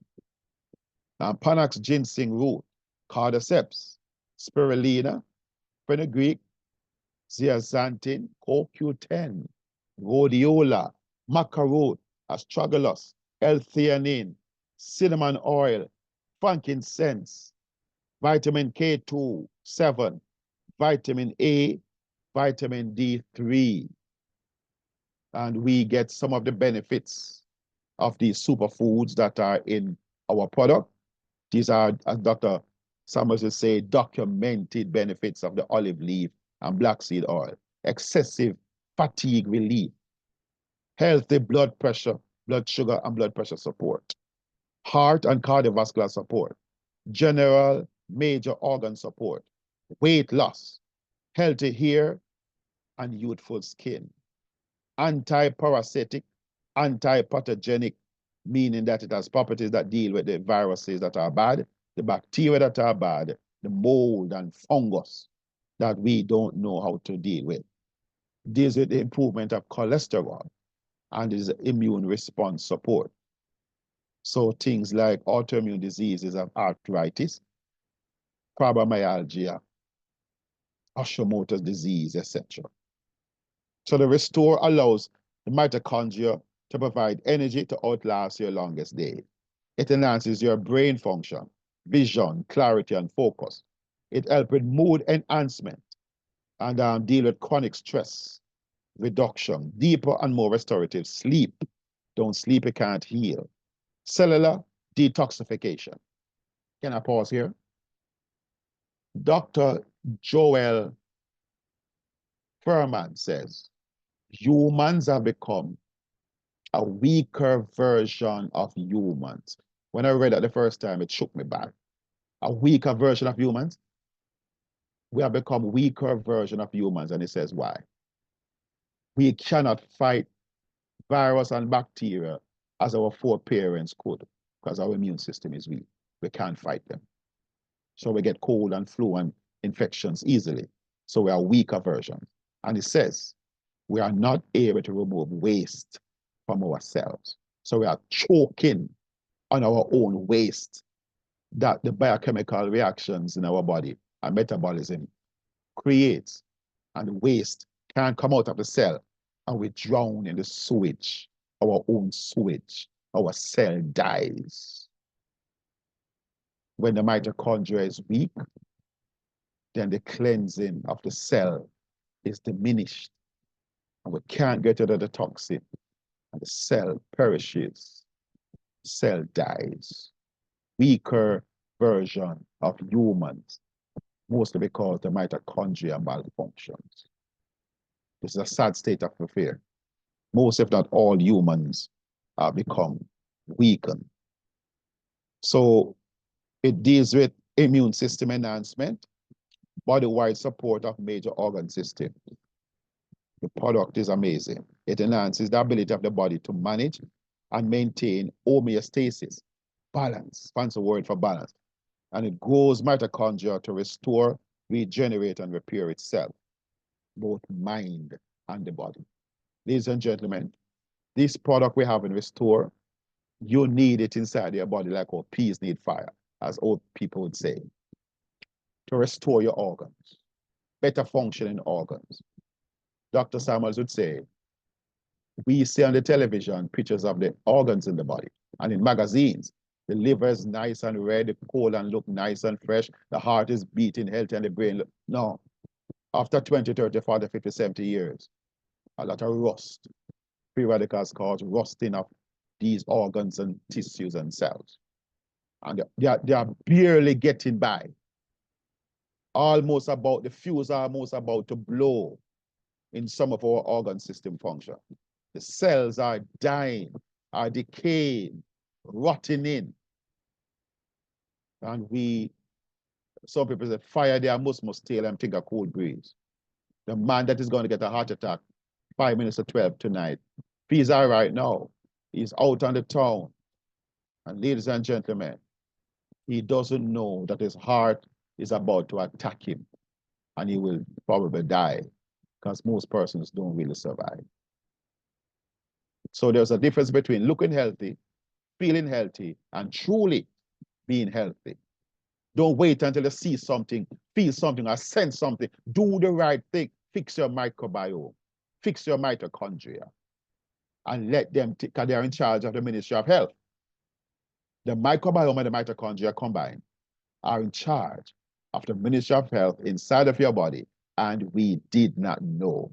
and Panax ginseng root, cordyceps, spirulina, fenugreek, zeaxanthin, CoQ10, rhodiola, maca root, astragalus, L-theanine, cinnamon oil, frankincense, vitamin K2, 7, vitamin A, vitamin D3. And we get some of the benefits of these superfoods that are in our product. These are, as Dr. Summers would say, documented benefits of the olive leaf and black seed oil: excessive fatigue relief, healthy blood pressure, blood sugar and blood pressure support, heart and cardiovascular support, general major organ support, weight loss, healthy hair, and youthful skin. anti-parasitic, anti-pathogenic, meaning that it has properties that deal with the viruses that are bad, the bacteria that are bad, the mold and fungus that we don't know how to deal with. Deals with the improvement of cholesterol and is immune response support. So things like autoimmune diseases of arthritis, fibromyalgia, Hashimoto's disease, etc. So the Restore allows the mitochondria to provide energy to outlast your longest day. It enhances your brain function, vision, clarity, and focus. It helps with mood enhancement and deal with chronic stress reduction, deeper and more restorative sleep. Don't sleep, you can't heal. Cellular detoxification. Can I pause here? Dr. Joel Fuhrman says, humans have become a weaker version of humans. When I read that the first time, it shook me back. A weaker version of humans? We have become a weaker version of humans, and it says why. We cannot fight virus and bacteria as our foreparents could, because our immune system is weak. We can't fight them. So we get cold and flu and infections easily. So we are weaker versions. And it says we are not able to remove waste from ourselves. So we are choking on our own waste that the biochemical reactions in our body and metabolism creates. And waste can't come out of the cell, and we drown in the sewage, our own sewage. Our cell dies. When the mitochondria is weak, then the cleansing of the cell is diminished, and we can't get rid of the toxin, and the cell perishes, cell dies. Weaker version of humans, mostly because the mitochondria malfunctions. This is a sad state of affairs. Most, if not all, humans become weakened. So it deals with immune system enhancement, body-wide support of major organ systems. The product is amazing. It enhances the ability of the body to manage and maintain homeostasis, balance, fancy word for balance. And it grows mitochondria to restore, regenerate, and repair itself, both mind and the body. Ladies and gentlemen, this product we have in Restore, you need it inside your body like how peas need fire, as old people would say, to restore your organs, better functioning organs. Dr. Samuels would say, we see on the television pictures of the organs in the body, and in magazines, the liver is nice and red, the colon look nice and fresh, the heart is beating healthy, and the brain look, no. After 20, 30, 40, 50, 70 years, a lot of rust, free radicals cause rusting of these organs and tissues and cells. And they are barely getting by. Almost about, the fuse are almost about to blow in some of our organ system function. The cells are dying, are decaying, rotting in. And some people say, fire their musmus tail and think a cold breeze. The man that is going to get a heart attack 5 minutes to 12 tonight, he's all right now. He's out on the town. And ladies and gentlemen, he doesn't know that his heart is about to attack him, and he will probably die, because most persons don't really survive. So there's a difference between looking healthy, feeling healthy, and truly being healthy. Don't wait until you see something, feel something, or sense something. Do the right thing. Fix your microbiome. Fix your mitochondria. And let them, because they're in charge of the Ministry of Health. The microbiome and the mitochondria combined are in charge of the Ministry of Health inside of your body, and we did not know.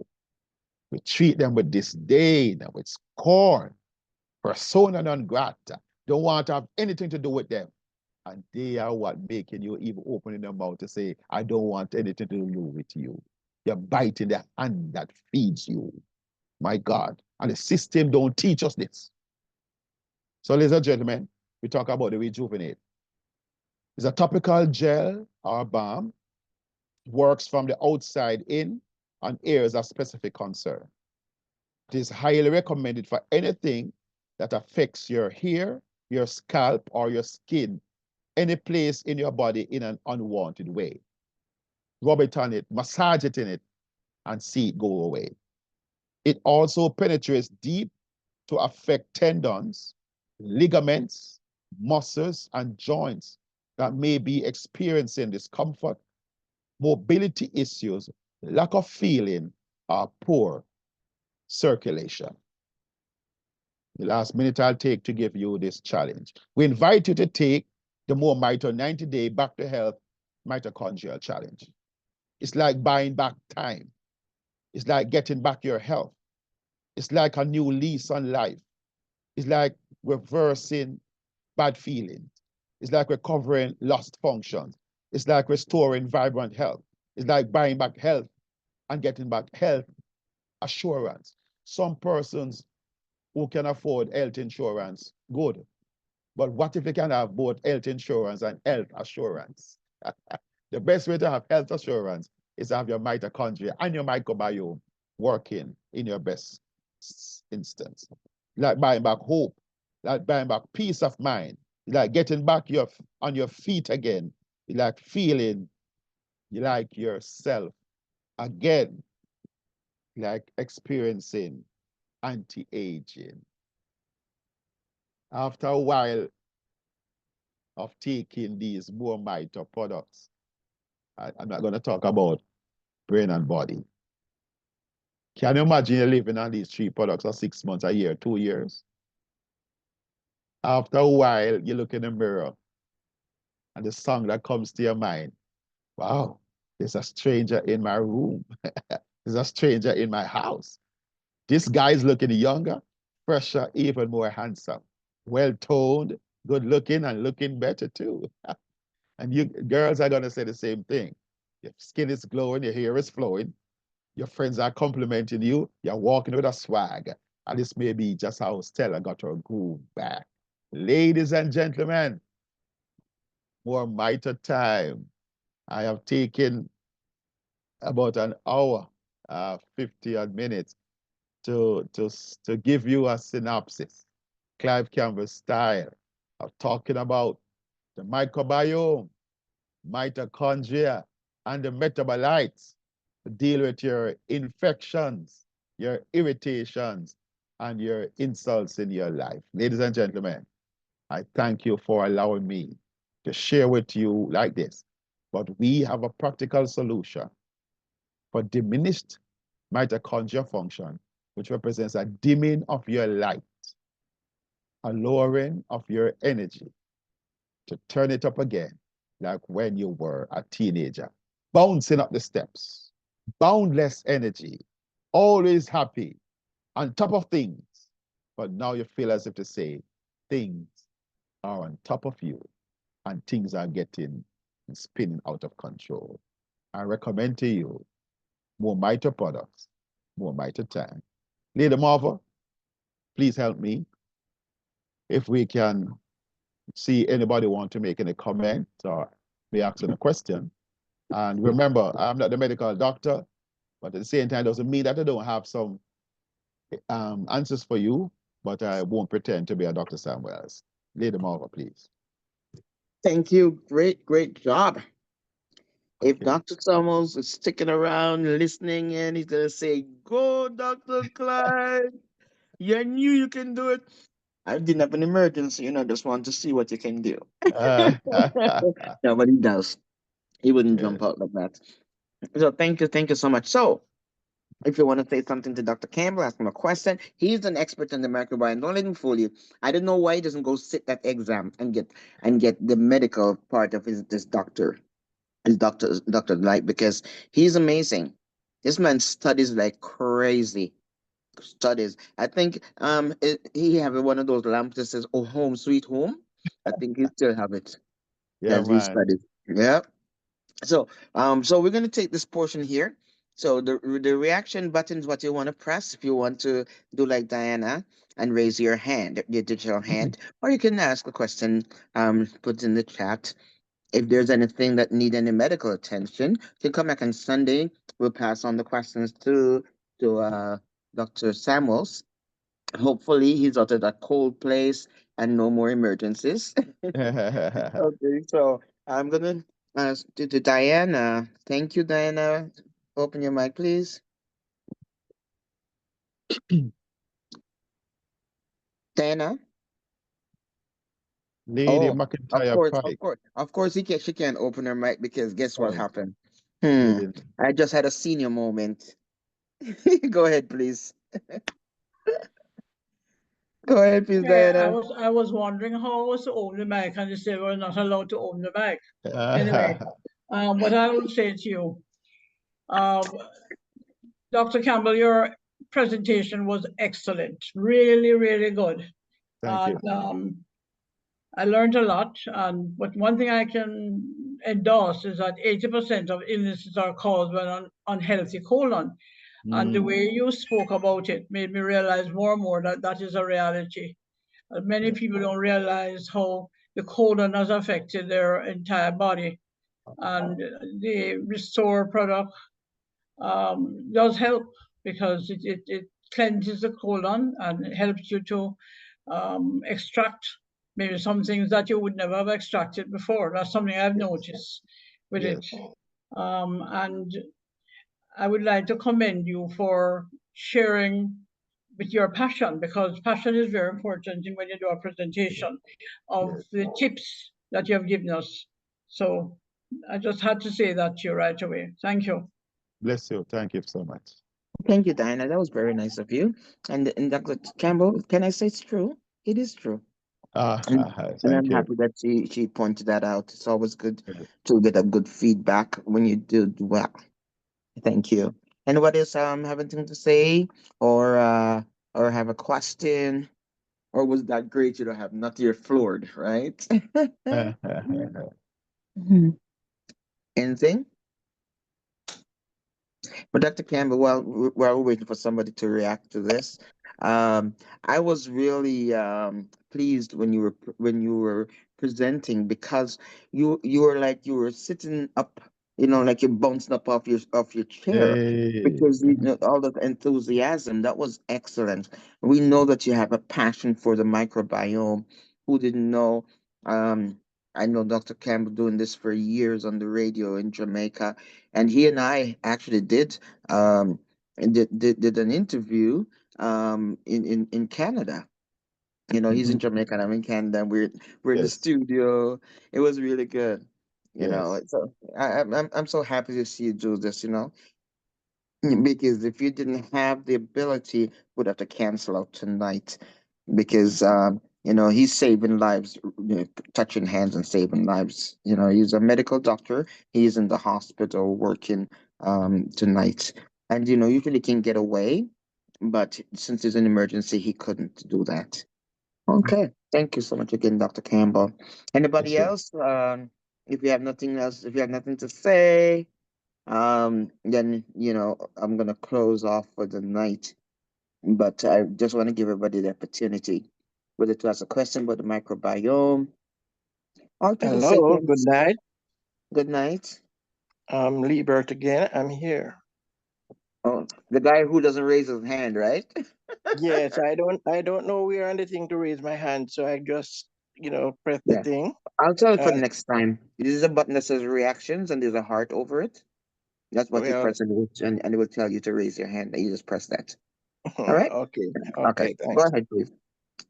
We treat them with disdain and with scorn, persona non grata. Don't want to have anything to do with them. And they are what making you even opening your mouth to say, I don't want anything to do with you. You're biting the hand that feeds you. My God. And the system don't teach us this. So, ladies and gentlemen, we talk about the Rejuvenate. It's a topical gel or balm. Works from the outside in and airs a specific concern. It is highly recommended for anything that affects your hair, your scalp, or your skin, any place in your body in an unwanted way. Rub it on it, massage it in it, and see it go away. It also penetrates deep to affect tendons, ligaments, muscles, and joints that may be experiencing discomfort, mobility issues, lack of feeling, or poor circulation. The last minute I'll take to give you this challenge. We invite you to take the More Mito 90-day Back to Health Mitochondrial Challenge. It's like buying back time. It's like getting back your health. It's like a new lease on life. It's like reversing bad feelings. It's like recovering lost functions. It's like restoring vibrant health. It's like buying back health and getting back health assurance. Some persons who can afford health insurance, good. But what if they can have both health insurance and health assurance? The best way to have health assurance is to have your mitochondria and your microbiome working in your best instance. Like buying back hope, like buying back peace of mind, like getting back on your feet again, like feeling like yourself again, like experiencing anti-aging. After a while of taking these More Mito products, I'm not going to talk about brain and body. Can you imagine you living on these 3 products for 6 months, a year, 2 years? After a while, you look in the mirror and the song that comes to your mind, wow, there's a stranger in my room. There's a stranger in my house. This guy is looking younger, fresher, even more handsome, well-toned, good looking, and looking better too. And you girls are gonna say the same thing. Your skin is glowing, your hair is flowing, your friends are complimenting you, you're walking with a swag. And this may be just how Stella got her groove back. Ladies and gentlemen, More Mito time. I have taken about an hour, 50 odd minutes to give you a synopsis, Clive Campbell style, of talking about the microbiome, mitochondria, and the metabolites to deal with your infections, your irritations, and your insults in your life. Ladies and gentlemen, I thank you for allowing me to share with you like this. But we have a practical solution for diminished mitochondrial function, which represents a dimming of your light, a lowering of your energy, to turn it up again, like when you were a teenager, bouncing up the steps, boundless energy, always happy, on top of things. But now you feel as if to say, things are on top of you and things are getting and spinning out of control. I recommend to you More Mito products, More Mito time. Lady Marva, please help me. If we can see anybody want to make any comment or be asking a question. And remember, I'm not the medical doctor, but at the same time, doesn't mean that I don't have some answers for you, but I won't pretend to be a Dr. Samuels. Lady Marva, please. Thank you. Great job. If Okay. Dr. Summers is sticking around listening in, he's gonna say, "Go, Dr. Clyde. You knew you can do it." I didn't have an emergency, just want to see what you can do. Uh, No, but he does. He wouldn't yeah. jump out like that. So thank you so much. So if you want to say something to Dr. Campbell, ask him a question. He's an expert in the microbiome. Don't let him fool you. I don't know why he doesn't go sit that exam and get the medical part of his doctor like, because he's amazing. This man studies like crazy. Studies. I think he have one of those lamps that says "Oh, home sweet home." I think he still have it. Yeah, That's his man. studies. Yeah. So we're gonna take this portion here. So the reaction button is what you want to press if you want to do like Diana and raise your hand, your digital hand, or you can ask a question. Put in the chat. If there's anything that need any medical attention, you can come back on Sunday. We'll pass on the questions to Dr. Samuels. Hopefully, he's out of that cold place and no more emergencies. Okay, so I'm gonna to Diana. Thank you, Diana. Open your mic, please. Diana. Lady Oh, of McIntyre course, of Pike. course, of course. She can't open her mic because guess what Oh, happened? you Hmm. didn't. I just had a senior moment. Go ahead, please. Go ahead, please, Yeah, Diana. I was wondering how I was to own the mic, and they said we're not allowed to own the mic. Anyway, what I will say to you, um, Dr. Campbell, your presentation was excellent, really, really good. Thank you. And I learned a lot. But one thing I can endorse is that 80% of illnesses are caused by an unhealthy colon. And the Mm, way you spoke about it made me realize more and more that that is a reality. Many yeah. people don't realize how the colon has affected their entire body. And the Restore product does help because it cleanses the colon and it helps you to extract maybe some things that you would never have extracted before. That's something I've Yes. noticed with Yes. it. And I would like to commend you for sharing with your passion, because passion is very important when you do a presentation of Yes. the tips that you have given us. So I just had to say that to you right away. Thank you. Bless you. Thank you so much. Thank you, Diana. That was very nice of you. And Dr. Campbell, can I say it's true? It is true. And and Thank I'm you. happy that she pointed that out. It's always good to get a good feedback when you do well. Thank you. Anybody else have anything to say or have a question? Or was that great you don't have not you're floored, right? Mhm. Anything? But Dr. Campbell, while we're waiting for somebody to react to this, I was really pleased when when you were presenting because you were like you were sitting up, like you're bouncing up off your chair Hey. because all that enthusiasm that was excellent. We know that you have a passion for the microbiome. Who didn't know? Um, I know Dr. Campbell doing this for years on the radio in Jamaica, and he and I actually did an interview in Canada. He's in Mhm. Jamaica and I'm in Canada. And we're in the Yes. studio. It was really good. Yes. So I'm so happy to see you do this. Because if you didn't have the ability, would have to cancel out tonight because he's saving lives, touching hands and saving lives. He's a medical doctor. He's in the hospital working tonight, and usually can get away, but since it's an emergency, he couldn't do that. Okay, thank you so much again, Dr. Campbell. Bless Anybody you. else? If you have nothing else, if you have nothing to say, then I'm gonna close off for the night. But I just want to give everybody the opportunity, whether to ask a question about the microbiome or to just say Hello, good thanks. night. Good night. I'm Liebert again. I'm here. Oh, the guy who doesn't raise his hand, right? Yes, I don't know where anything to raise my hand, so I just, press the Yeah, thing. I'll tell you for Uh, the next time. This is a button that says reactions, and there's a heart over it. That's what you well, press, and it will tell you to raise your hand. And you just press that. All right. okay, Okay. okay, Go thanks. ahead, please.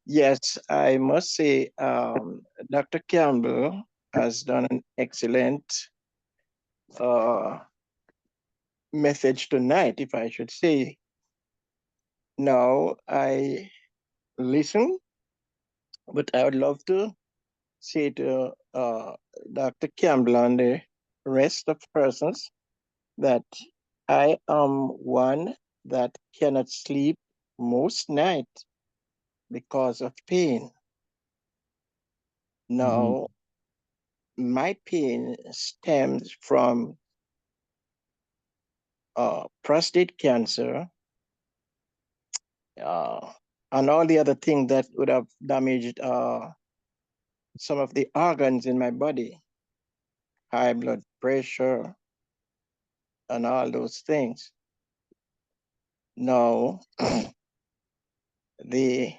Yes, I must say, Dr. Campbell has done an excellent uh, message tonight, if I should say. Now, I listen, but I would love to say to Dr. Campbell and the rest of persons that I am one that cannot sleep most nights because of pain. Mhm. Now, my pain stems from prostate cancer uh, and all the other things that would have damaged some of the organs in my body, high blood pressure, and all those things. Now, the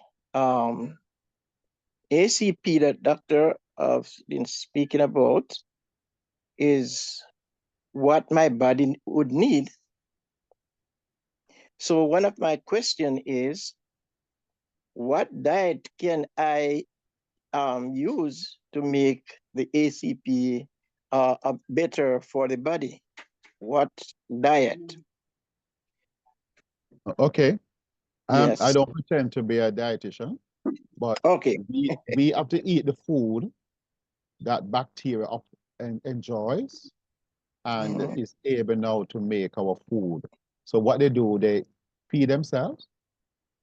ACP that doctor have been speaking about is what my body would need. So one of my question is, what diet can I use to make the ACP better for the body? What diet? Okay. I Yes. don't pretend to be a dietitian, but Okay. we have to eat the food that bacteria enjoys and Mhm. is able now to make our food. So what they do, they feed themselves,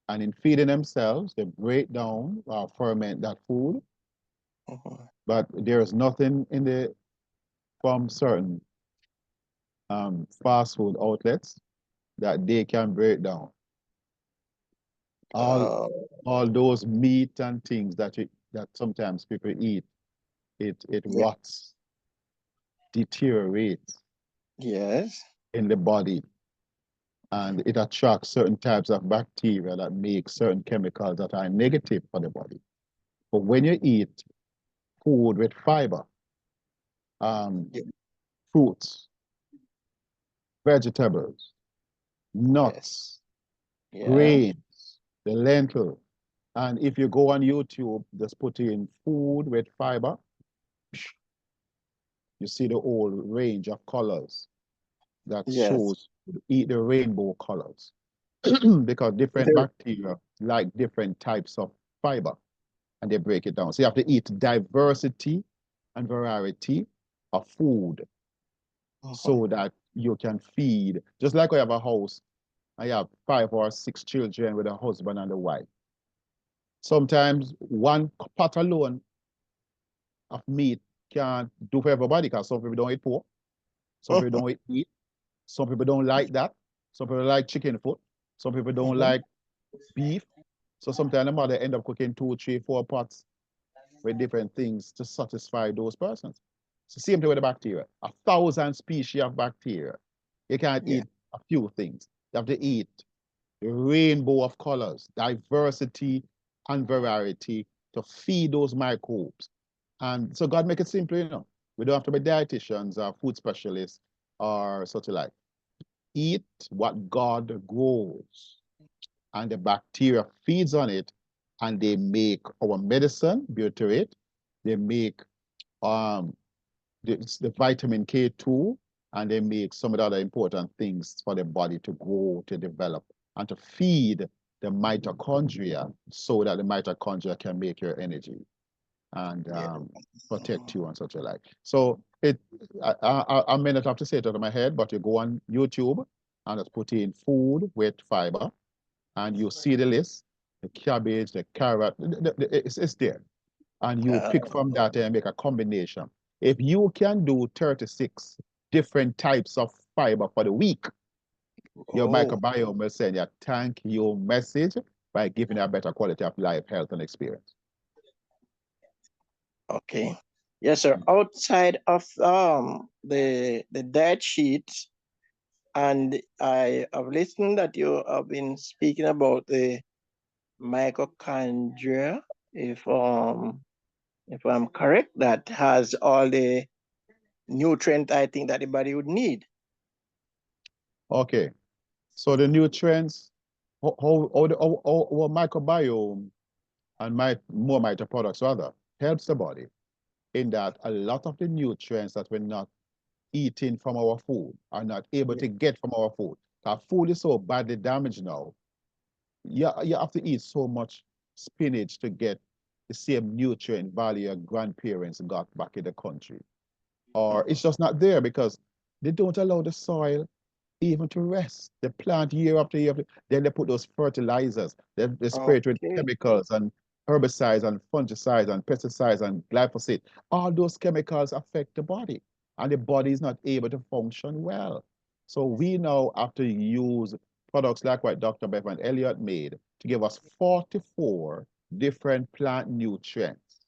and in feeding themselves, they break down or ferment that food. Mhm. But there is nothing in the from certain fast food outlets that they can break down. All Uh, all those meat and things that sometimes people eat, it yeah. rots, deteriorates Yes. in the body, and it attracts certain types of bacteria that make certain chemicals that are negative for the body. But when you eat food with fiber, um, Yeah. fruits, vegetables, Yes. nuts, Yeah. grains, the lentil, and if you go on YouTube, just put in food with fiber, you see the whole range of colors that Yes. shows eat the rainbow colors because different There- bacteria like different types of fiber and they break it down. So you have to eat diversity and variety of food so that you can feed. Just like we have a house, I have 5 or 6 children with a husband and a wife. Sometimes one pot alone of meat can't do for everybody because some people don't eat pork, some people don't eat meat, some people don't like that, some people like chicken foot, some people don't Mhm. like beef. So sometimes the mother end up cooking 2, 3, 4 pots with different things to satisfy those persons. It's the same thing with the bacteria. 1,000 species of bacteria. You can't Yeah. eat a few things. You have to eat a rainbow of colors, diversity and variety to feed those microbes. And so God make it simple, you know. We don't have to be dietitians or food specialists or such like. Eat what God grows, and the bacteria feeds on it, and they make our medicine, butyrate. They make um, the vitamin K2, and they make some of the other important things for the body to grow, to develop, and to feed the mitochondria so that the mitochondria can make your energy and Yeah. protect you and such like. So I may not have to say it out of my head, but you go on YouTube and just put in food with fiber, and you see the list, the cabbage, the carrot, it's there. And you pick from that and make a combination. If you can do 36 different types of fiber for the week, your Oh, microbiome will send you a thank you message by giving you a better quality of life, health, and experience. okay. Yes, sir. Outside of the diet sheet, and I have listened that you have been speaking about the mitochondria, if I'm correct, that has all the nutrient I think that the body would need. Okay, so the nutrients, our microbiome and more mitoproducts rather helps the body in that a lot of the nutrients that we're not eating from our food are not able to get from our food. Our food is so badly damaged now. You have to eat so much spinach to get the same nutrient value your grandparents got back in the country. Or it's just not there because they don't allow the soil even to rest. They plant year after year, then they put those fertilizers, they spray it with Okay. chemicals and herbicides and fungicides and pesticides and glyphosate. All those chemicals affect the body, and the body is not able to function well. So we now have to use products like what Dr. Bevan Elliott made to give us 44 different plant nutrients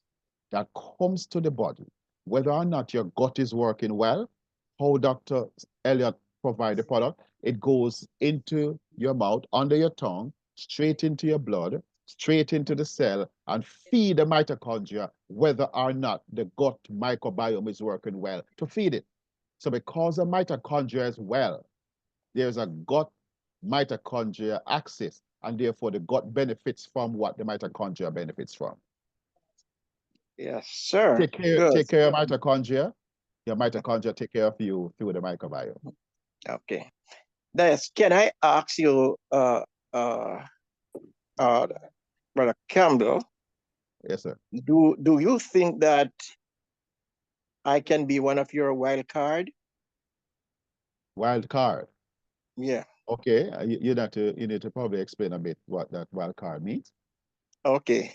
that comes to the body, whether or not your gut is working well, how Dr. Elliott provide the product. it goes into your mouth, under your tongue, straight into your blood, straight into the cell, and feed the mitochondria whether or not the gut microbiome is working well to feed it. So because the mitochondria is well, there's a gut mitochondria axis, and therefore the gut benefits from what the mitochondria benefits from. Yes, sir. Take care Good. of mitochondria. Your mitochondria take care of you through the microbiome. Okay. Des, can I ask you, Brother Campbell, Yes, sir. do you think that I can be one of your wild card? Wild card. Yeah. Okay, you need to probably explain a bit what that wild card means. Okay.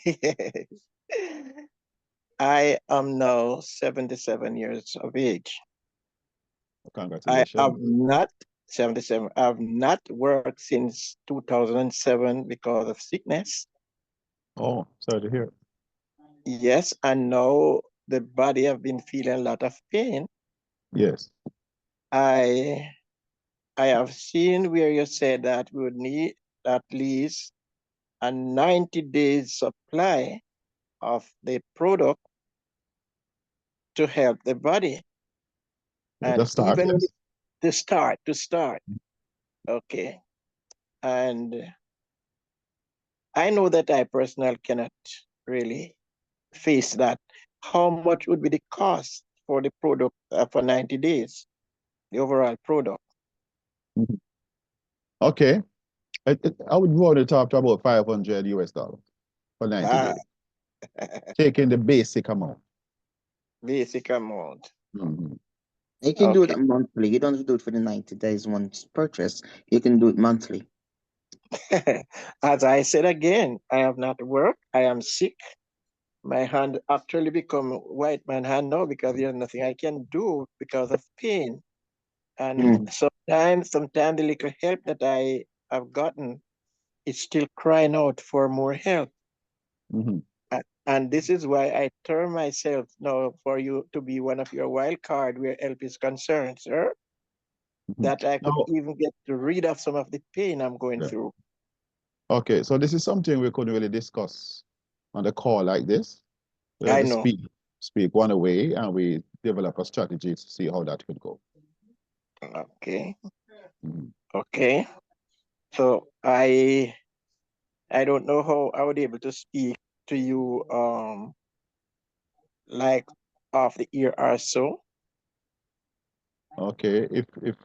I am now 77 years of age. I Congratulations. have not 77. I've not worked since 2007 because of sickness. Oh, sorry to hear. Yes, and now the body have been feeling a lot of pain. Yes. I have seen where you said that we would need at least a 90 days supply of the product to help the body. And Just start, even yes. to start. Okay. And I know that I personally cannot really face that. How much would be the cost for the product for 90 days, the overall product? Mhm. Okay. I would want to talk to about 500 US dollars for 90 Ah, days, taking the basic amount. basic amount. Mhm. You can do it Okay. monthly. You don't have to do it for the 90 days once purchase. You can do it monthly. As I said again, I have not worked. I am sick. My hand actually become white man hand now because there's nothing I can do because of pain. And Mm. sometimes the little help that I have gotten is still crying out for more help. Mhm. And this is why I term myself now for you to be one of your wild card where help is concerned, sir, Mhm. that I could Now, even get rid of some of the pain I'm going yeah. through. Okay, so this is something we couldn't really discuss on the call like this. We have I to know. speak one away, and we develop a strategy to see how that could go. Okay. Mhm. Okay. So I don't know how I would be able to speak to you like off the ear or so. Okay, if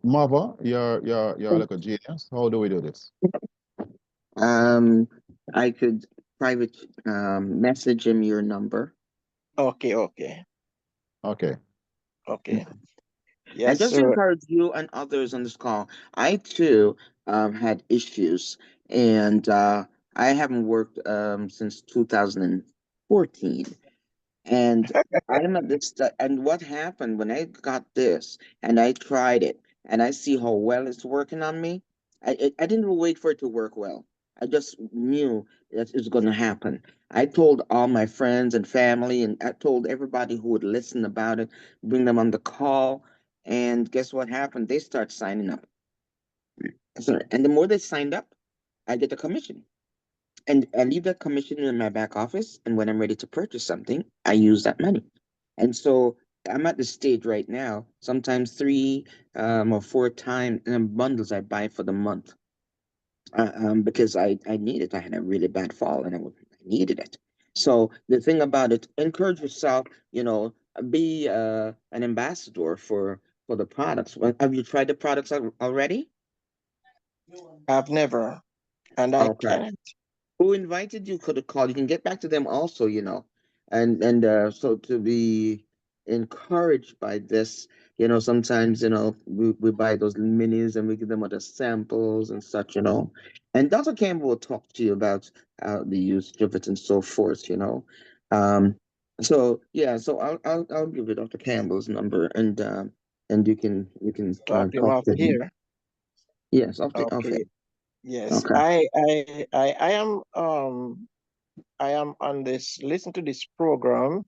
Marva, you're like a genius. How do we do this? Um, I could private message him your number. Okay, okay, Okay. okay. I Yes, just sir. encourage you and others on this call. I too had issues, and I haven't worked since 2014. And I'm at this, and what happened when I got this and I tried it and I see how well it's working on me? I didn't even wait for it to work well. I just knew that it was going to happen. I told all my friends and family, and I told everybody who would listen about it, bring them on the call. And guess what happened? They start signing up. So, and the more they signed up, I get a commission. And I leave that commission in my back office. And when I'm ready to purchase something, I use that money. And so I'm at the stage right now, sometimes three or four times bundles I buy for the month because I need it. I had a really bad fall and I needed it. So the thing about it, encourage yourself, be an ambassador for the products. Have you tried the products already? I've never, and I Okay. can't. Who invited you could have called. You can get back to them also, and so to be encouraged by this, sometimes we buy those minis and we give them other samples and such, and Dr. Campbell will talk to you about the usage of it and so forth. Um, so yeah, so I'll give you Dr. Campbell's number and you can Talk to him talk off to the him. ear. Yes, off it. Okay. Yes. Okay. I am on this, listen to this program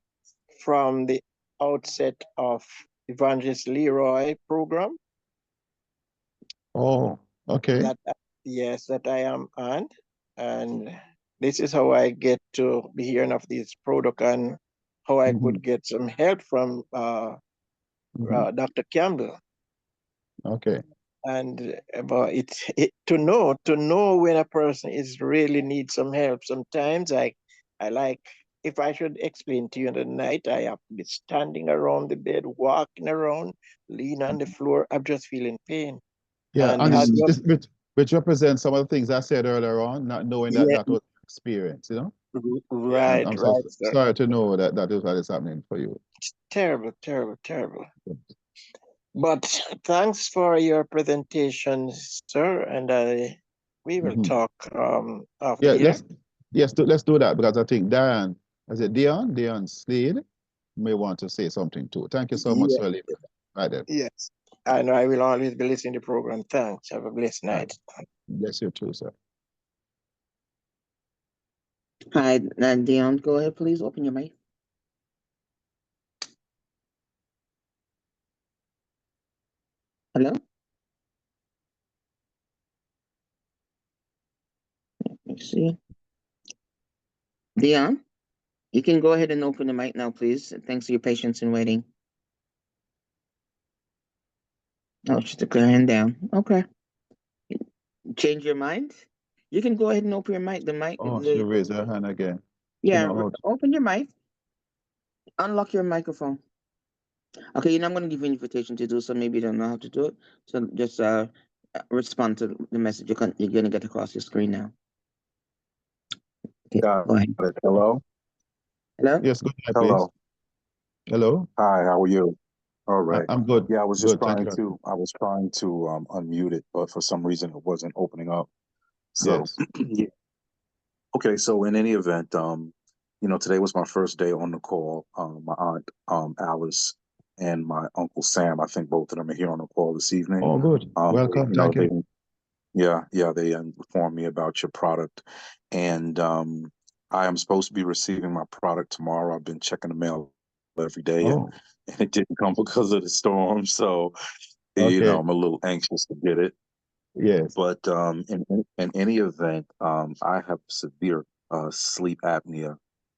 from the outset of Evangelist Leroy program. Oh, okay. that yes, that I am on, and this is how I get to be hearing of this product and how I Mhm, could get some help from mhm. Dr. Campbell. Okay. And about it to know when a person is really needs some help. Sometimes I like, if I should explain to you in the night, I have to be standing around the bed, walking around, lean on the floor. I'm just feeling pain. Yeah, And and as you which represents some of the things I said earlier on, not knowing that yeah, that was experience, you know? Yeah, right, I'm so right, sir. sorry to know that that is what is happening for you. Terrible, terrible, terrible. But thanks for your presentation, sir, and we will Mhm. talk after Yeah, here. let's do that because I think Diane, is it Dion Slade may want to say something too. Thank you so much, Yeah, Sir Lee. Right then. yes. I know I will always be listening to the program. Thanks. Have a blessed Right. night. Bless you too, sir. Hi, Dion, go ahead, please. Open your mic. Hello? Let me see. Dion, you can go ahead and open the mic now, please. Thanks for your patience in waiting. Oh, she took her hand down. Okay. Change your mind? You can go ahead and open your mic. The mic, Oh, she the, raised her hand again. You yeah, know how to, open your mic. Unlock your microphone. Okay, I'm going to give you an invitation to do so. Maybe you don't know how to do it. So just respond to the message you're going to get across your screen now. Okay, Got go ahead. it. Hello? Hello? yes, go ahead, please. Hello. Hello. Hi, how are you? All right. I'm good. Yeah, Good. Thank you. I was trying to unmute it, but for some reason it wasn't opening up. So Yes. yeah. Okay, so in any event, today was my first day on the call. My aunt Alice and my uncle Sam, I think both of them are here on the call this evening. Oh, good. Welcome. Thank They you. yeah, they informed me about your product. And I am supposed to be receiving my product tomorrow. I've been checking the mail every day and, Oh, and it didn't come because of the storm. So, okay. I'm a little anxious to get it. Yes. But in any event, I have severe sleep apnea.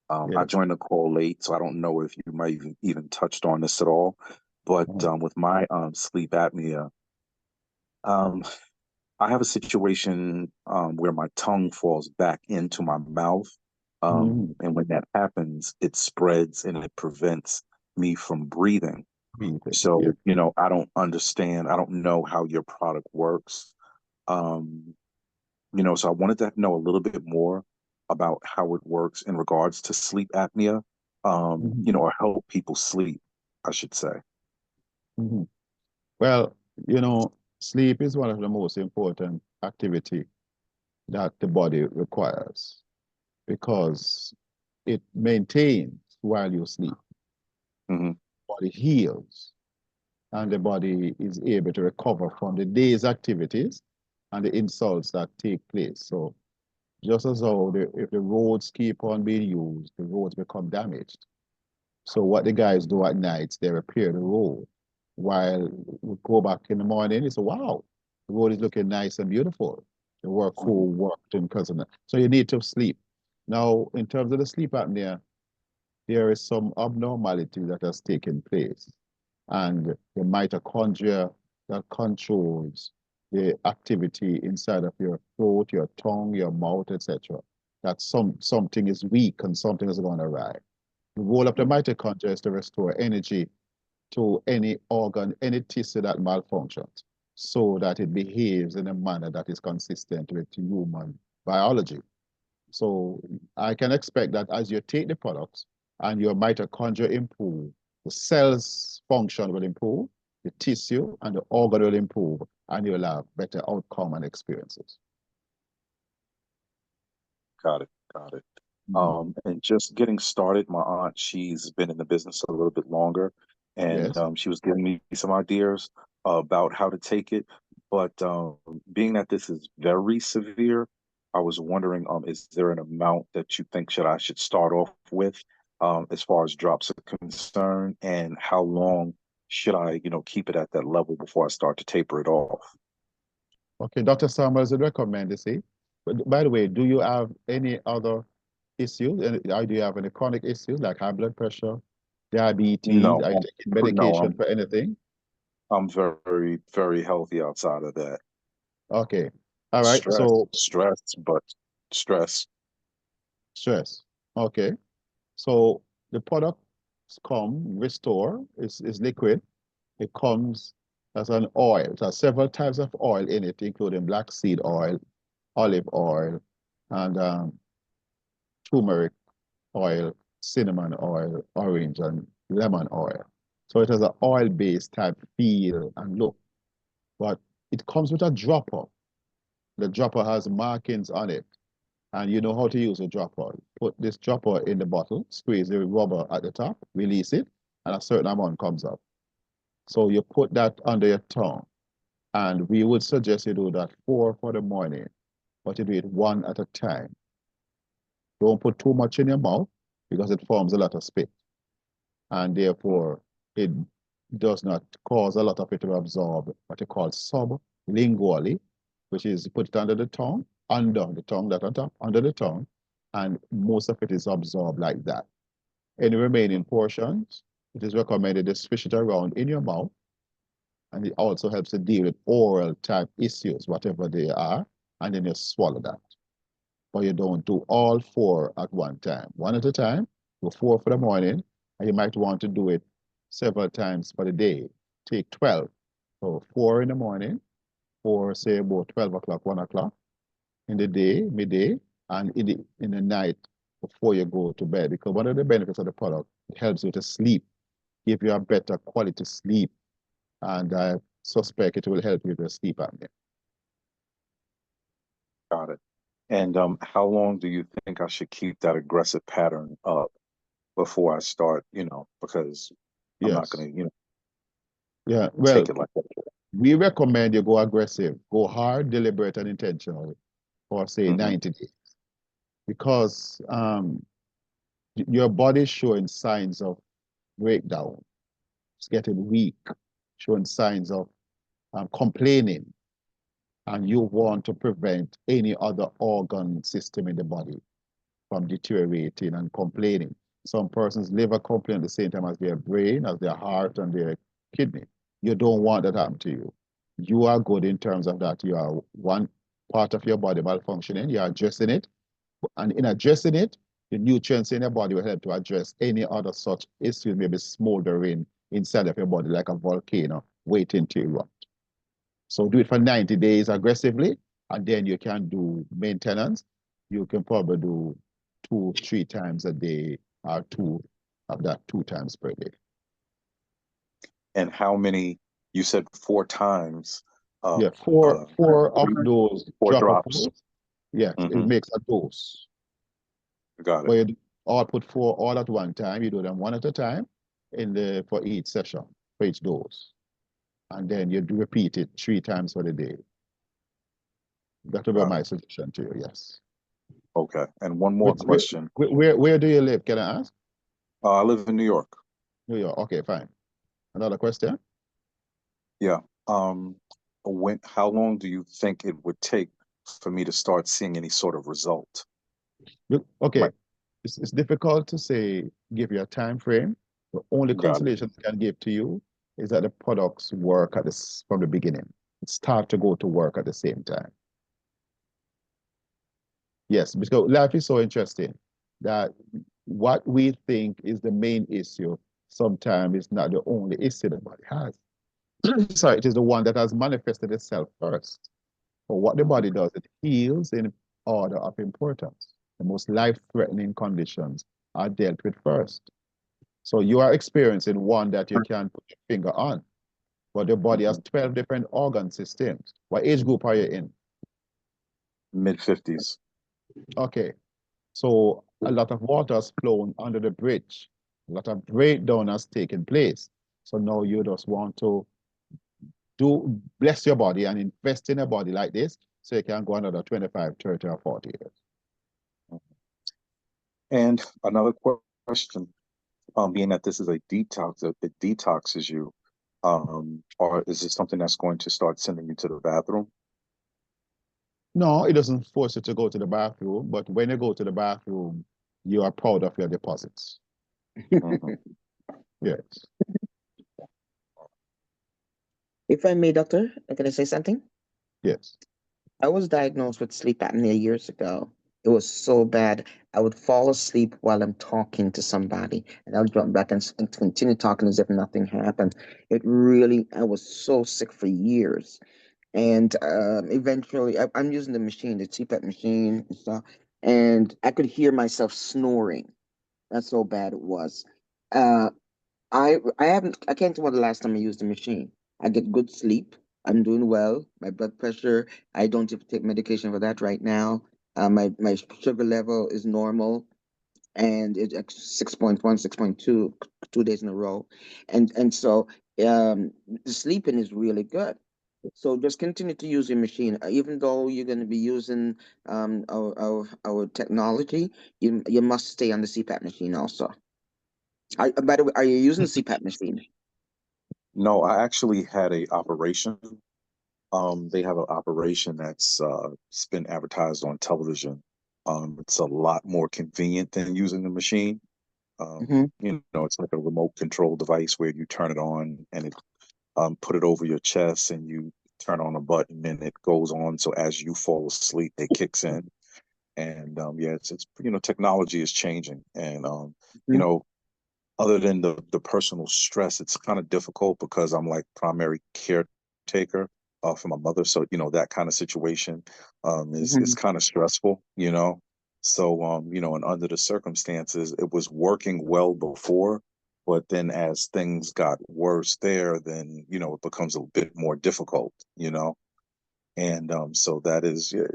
I Yes. joined the call late, so I don't know if you might even touched on this at all. But Oh. with my sleep apnea, um, I have a situation where my tongue falls back into my mouth. Mhm. And when that happens, it spreads and it prevents me from breathing. Breathing. Yeah. So, I don't understand. I don't know how your product works. Um, so I wanted to know a little bit more about how it works in regards to sleep apnea, Mhm. or help people sleep, I should say. Mhm. Well, you know, sleep is one of the most important activity that the body requires because it maintains while you sleep. Hmm. Body heals and the body is able to recover from the day's activities and the insults that take place. So just as how if the roads keep on being used, the roads become damaged. So what the guys do at night, they repair the road. While we go back in the morning, it's wow, the road is looking nice and beautiful. The work Hmm. who worked in because of that. So you need to sleep. Now, in terms of the sleep apnea, there is some abnormality that has taken place. And the mitochondria that controls the activity inside of your throat, your tongue, your mouth, etc. That something is weak and something is going awry. The role of the mitochondria is to restore energy to any organ, any tissue that malfunctions, so that it behaves in a manner that is consistent with human biology. So I can expect that as you take the products and your mitochondria improve, the cells function will improve, the tissue and the organ will improve, and you'll have better outcome and experiences. Got it. Got it. Mhm. And just getting started, my aunt, she's been in the business a little bit longer, and Yes. she was giving me some ideas about how to take it. But being that this is very severe, I was wondering, is there an amount that you think I should start off with, as far as drops are concerned, and how long should I, keep it at that level before I start to taper it off? Okay, Dr. Summers would recommend this. But by the way, do you have any other issues? Or do you have any chronic issues like high blood pressure, diabetes? No, Are you taking no, medication for anything? I'm very, very healthy outside of that. Okay. All right. Stress, So but stress. stress. Okay. So the products come, Restore is liquid. It comes as an oil. It has several types of oil in it, including black seed oil, olive oil, and turmeric oil, cinnamon oil, orange, and lemon oil. So it has an oil-based type feel and look, but it comes with a dropper. The dropper has markings on it, and you know how to use a dropper. Put this dropper in the bottle, squeeze the rubber at the top, release it, and a certain amount comes up. So you put that under your tongue, and we would suggest you do that 4 for the morning, but you do it one at a time. Don't put too much in your mouth because it forms a lot of spit, and therefore it does not cause a lot of it to absorb what you call sublingually, which is put it under the tongue, that on top, under the tongue, and most of it is absorbed like that. Any remaining portions, it is recommended to swish it around in your mouth, and it also helps to deal with oral type issues, whatever they are, and then you swallow that. But you don't do all 4 at one time. One at a time, do 4 for the morning, and you might want to do it several times for the day. Take 12. So 4 in the morning, or say about 12 o'clock, 1 o'clock in the day, midday, and in the night before you go to bed. Because one of the benefits of the product, it helps you to sleep, give you a better quality sleep, and I suspect it will help you to sleep apnea. Got it. And how long do you think I should keep that aggressive pattern up before I start, because I'm not Yes. going to, Yeah. Well, take it like that. we recommend you go aggressive, go hard, deliberate, and intentional for say 90 days. Because your body is showing signs of breakdown. It's getting weak, showing signs of complaining. And you want to prevent any other organ system in the body from deteriorating and complaining. Some persons liver complain at the same time as their brain, as their heart, and their kidney. You don't want that to happen to you. You are good in terms of that. You are one part of your body malfunctioning, you are addressing it. And in addressing it, the nutrients in your body will help to address any other such issues, maybe smoldering inside of your body like a volcano waiting to erupt. So do it for 90 days aggressively, and then you can do maintenance. You can probably do 2, 3 times a day, or 2 of that 2 times per day. And how many, you said 4 times. Yeah, four of those 4 drops. drops. Yes, it makes a dose. Got it. But you all put 4 all at one time. You do them one at a time for each session, for each dose. And then you do repeat it 3 times for the day. That will be my suggestion to you, yes. Okay. And one more question. Where do you live? Can I ask? I live in New York. New York. Okay, fine. Another question? Yeah. How long do you think it would take for me to start seeing any sort of result? Okay. It's difficult to say, give you a time frame. The only consolation I can give to you is that the products work from the beginning. It start to go to work at the same time. Yes, because life is so interesting that what we think is the main issue sometimes is not the only issue the body has. Sorry, it is the one that has manifested itself first. But what the body does, it heals in order of importance. The most life-threatening conditions are dealt with first. So you are experiencing one that you can put your finger on, but the body has 12 different organ systems. What age group are you in? Mid-50s. Okay. So a lot of water has flown under the bridge. A lot of breakdown has taken place. So now you just want to bless your body and invest in a body like this so you can go another 25, 30, or 40 years. And another question, being that this is a detox, it detoxes you, or is it something that's going to start sending you to the bathroom? No, it doesn't force you to go to the bathroom, but when you go to the bathroom, you are proud of your deposits. Mhm. Yes. If I may, doctor, can I say something? Yes. I was diagnosed with sleep apnea years ago. It was so bad. I would fall asleep while I'm talking to somebody, and I'll jump back and continue talking as if nothing happened. It really, I was so sick for years. And eventually, I'm using the machine, the CPAP machine and stuff, and I could hear myself snoring. That's how bad it was. Uh, I can't remember the last time I used the machine. I get good sleep. I'm doing well. My blood pressure, I don't have to take medication for that right now. My sugar level is normal, and it's at 6.1, 6.2, 2 days in a row. And so the sleeping is really good. So just continue to use your machine, even though you're going to be using our technology. You must stay on the CPAP machine also. By the way, are you using the CPAP machine? No, I actually had a operation. They have an operation that's it's been advertised on television. It's a lot more convenient than using the machine. Hmm. You know, it's like a remote control device where you turn it on and it put it over your chest and you turn on a button and it goes on. So as you fall asleep, it kicks in. And yeah, it's you know, technology is changing. And you know, other than the personal stress, it's kind of difficult because I'm like primary caretaker for my mother. So, you know, that kind of situation is Hmm. kind of stressful, you know. So you know, and under the circumstances, it was working well before, but then as things got worse there, then, you know, it becomes a bit more difficult, you know. And so that is yeah,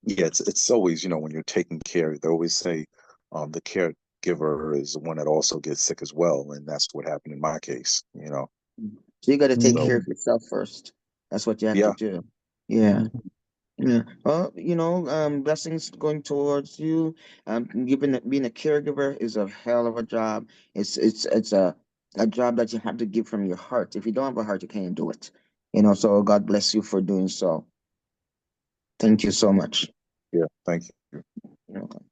yeah, it's always, you know, when you're taking care, they always say the caregiver is the one that also gets sick as well. And that's what happened in my case, you know. So you got to take So care Mhm. of yourself first. That's what you have to yeah, do. Yeah. Mhm. Yeah. Well, blessings going towards you. Being a caregiver is a hell of a job. It's a job that you have to give from your heart. If you don't have a heart, you can't do it. So God bless you for doing so. Thank you so much. yeah, thank you. You're welcome.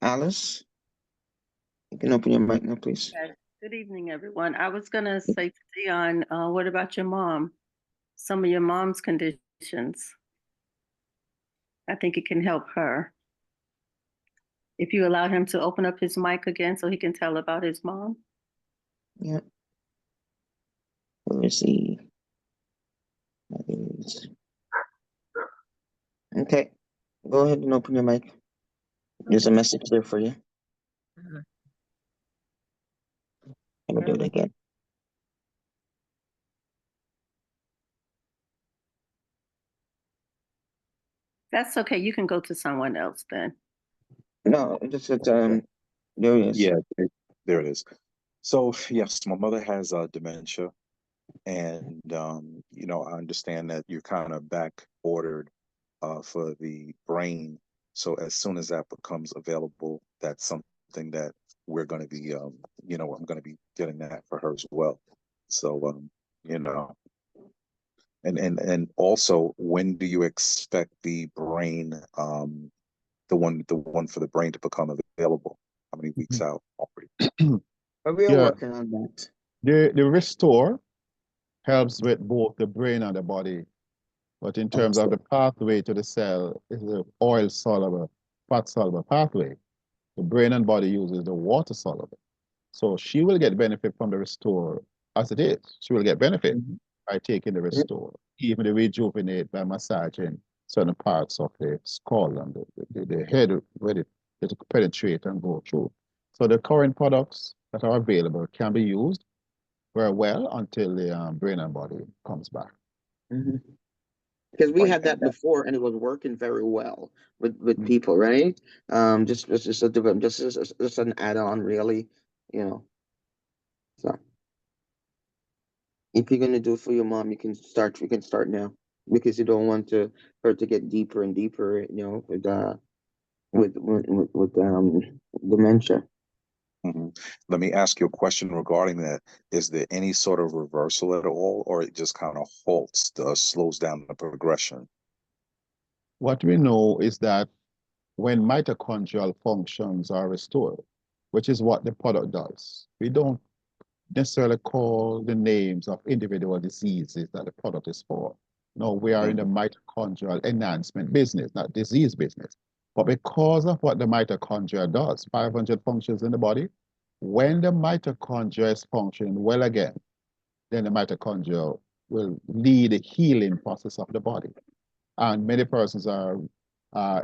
Alice, you can open your mic now, please. Okay. Good evening, everyone. I was going to say to Dion, what about your mom? Some of your mom's conditions. I think it can help her. If you allow him to open up his mic again so he can tell about his mom. Yeah. Let me see. That is- Okay. Go ahead and open your mic. There's a message there for you. Let me do it again. That's okay. You can go to someone else then. No, just that Okay. there it is. Yeah, there it is. So yes, my mother has dementia, and you know, I understand that you're kind of back ordered for the brain. So as soon as that becomes available, that's something that we're going to be, you know, I'm going to be getting that for her as well. So, you know, and also, when do you expect the brain, the one for the brain to become available? How many weeks out already? But we are Yeah, working on that. the restore helps with both the brain and the body. But in terms of So, the pathway to the cell, is the oil soluble, fat soluble pathway. The brain and body uses the water soluble. So she will get benefit from the restore as it is. She will get benefit Mhm. by taking the restore, even the rejuvenate by massaging certain parts of the skull and the head where it penetrate and go through. So the current products that are available can be used very well until the brain and body comes back. Mhm. Because we right, had and that that, before, and it was working very well with Mhm. people, right? Just a just an add-on, really, you know. So if you're gonna do it for your mom, you can start. You can start now because you don't want her to get deeper and deeper, with dementia. mhm. Let me ask you a question regarding that. Is there any sort of reversal at all, or it just kind of halts, slows down the progression? What we know is that when mitochondrial functions are restored, which is what the product does, we don't necessarily call the names of individual diseases that the product is for. No, we are in the mitochondrial enhancement business, not disease business. But because of what the mitochondria does, 500 functions in the body, when the mitochondria is functioning well again, then the mitochondria will lead the healing process of the body. And many persons are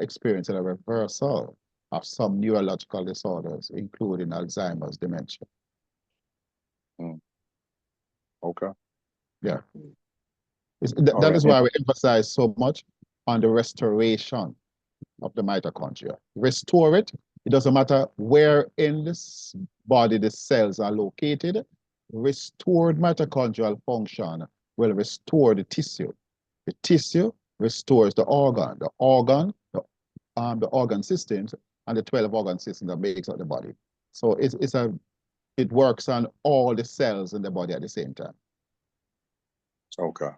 experiencing a reversal of some neurological disorders, including Alzheimer's, dementia. Okay. Yeah. All That right. is why we emphasize so much on the restoration of the mitochondria. Restore it. It doesn't matter where in this body the cells are located. Restored mitochondrial function will restore the tissue. The tissue restores the organ. The organ systems and the 12 organ systems that makes up the body. So it works on all the cells in the body at the same time. Okay.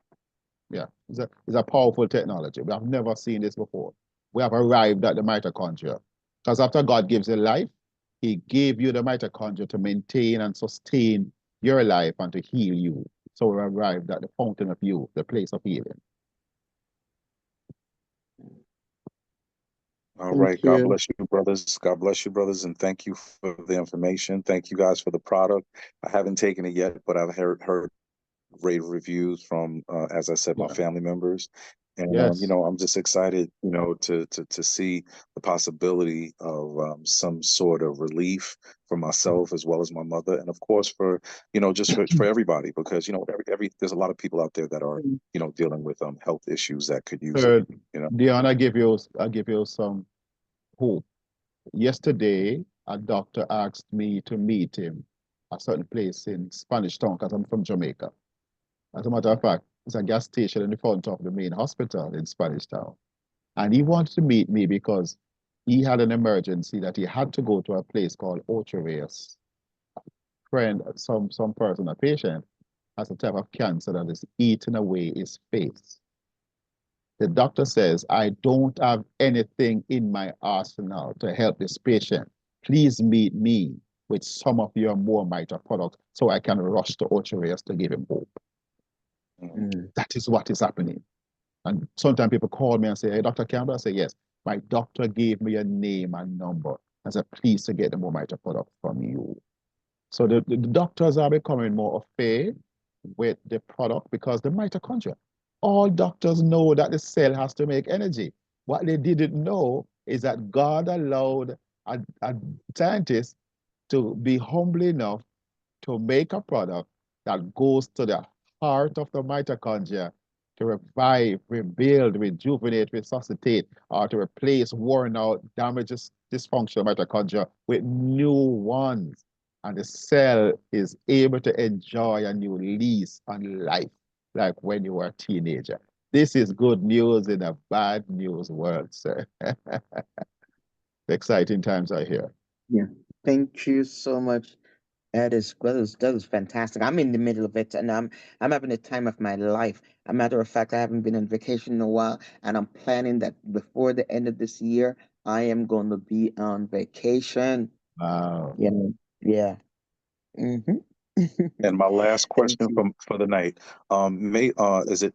Yeah, it's a powerful technology. We have never seen this before. We have arrived at the mitochondria. Because after God gives you life, he gave you the mitochondria to maintain and sustain your life and to heal you. So we arrived at the fountain of youth, the place of healing. All Thank right. God you. bless you, brothers. God bless you, brothers, and thank you for the information. Thank you guys for the product. I haven't taken it yet, but I've heard rave reviews from, as I said, my Yeah. family members. And, Yes. I'm just excited, to see the possibility of some sort of relief for myself as well as my mother. And of course, for, just for everybody, because, there's a lot of people out there that are, dealing with health issues that could use it, Dion, I give you some hope. Yesterday, a doctor asked me to meet him at a certain place in Spanish Town because I'm from Jamaica. As a matter of fact, it's a gas station in the front of the main hospital in Spanish Town. And he wanted to meet me because he had an emergency that he had to go to a place called Ocho Rios. Some person, a patient, has a type of cancer that is eating away his face. The doctor says, I don't have anything in my arsenal to help this patient. Please meet me with some of your more Mito products so I can rush to Ocho Rios to give him hope. That is what is happening. And sometimes people call me and say, hey, Dr. Campbell, I say, yes, my doctor gave me a name and number and said, please to get the more Mito product from you. So the doctors are becoming more afraid with the product because the mitochondria. All doctors know that the cell has to make energy. What they didn't know is that God allowed a scientist to be humble enough to make a product that goes to the heart of the mitochondria to revive, rebuild, rejuvenate, resuscitate, or to replace worn out, damaged, dysfunctional mitochondria with new ones. And the cell is able to enjoy a new lease on life, like when you were a teenager. This is good news in a bad news world, sir. Exciting times are here. Yeah. Thank you so much. That is fantastic. I'm in the middle of it, and I'm having the time of my life. A matter of fact, I haven't been on vacation in a while, and I'm planning that before the end of this year, I am going to be on vacation. Wow. Yeah. Mm-hmm. And my last Thank question you. for the night, is it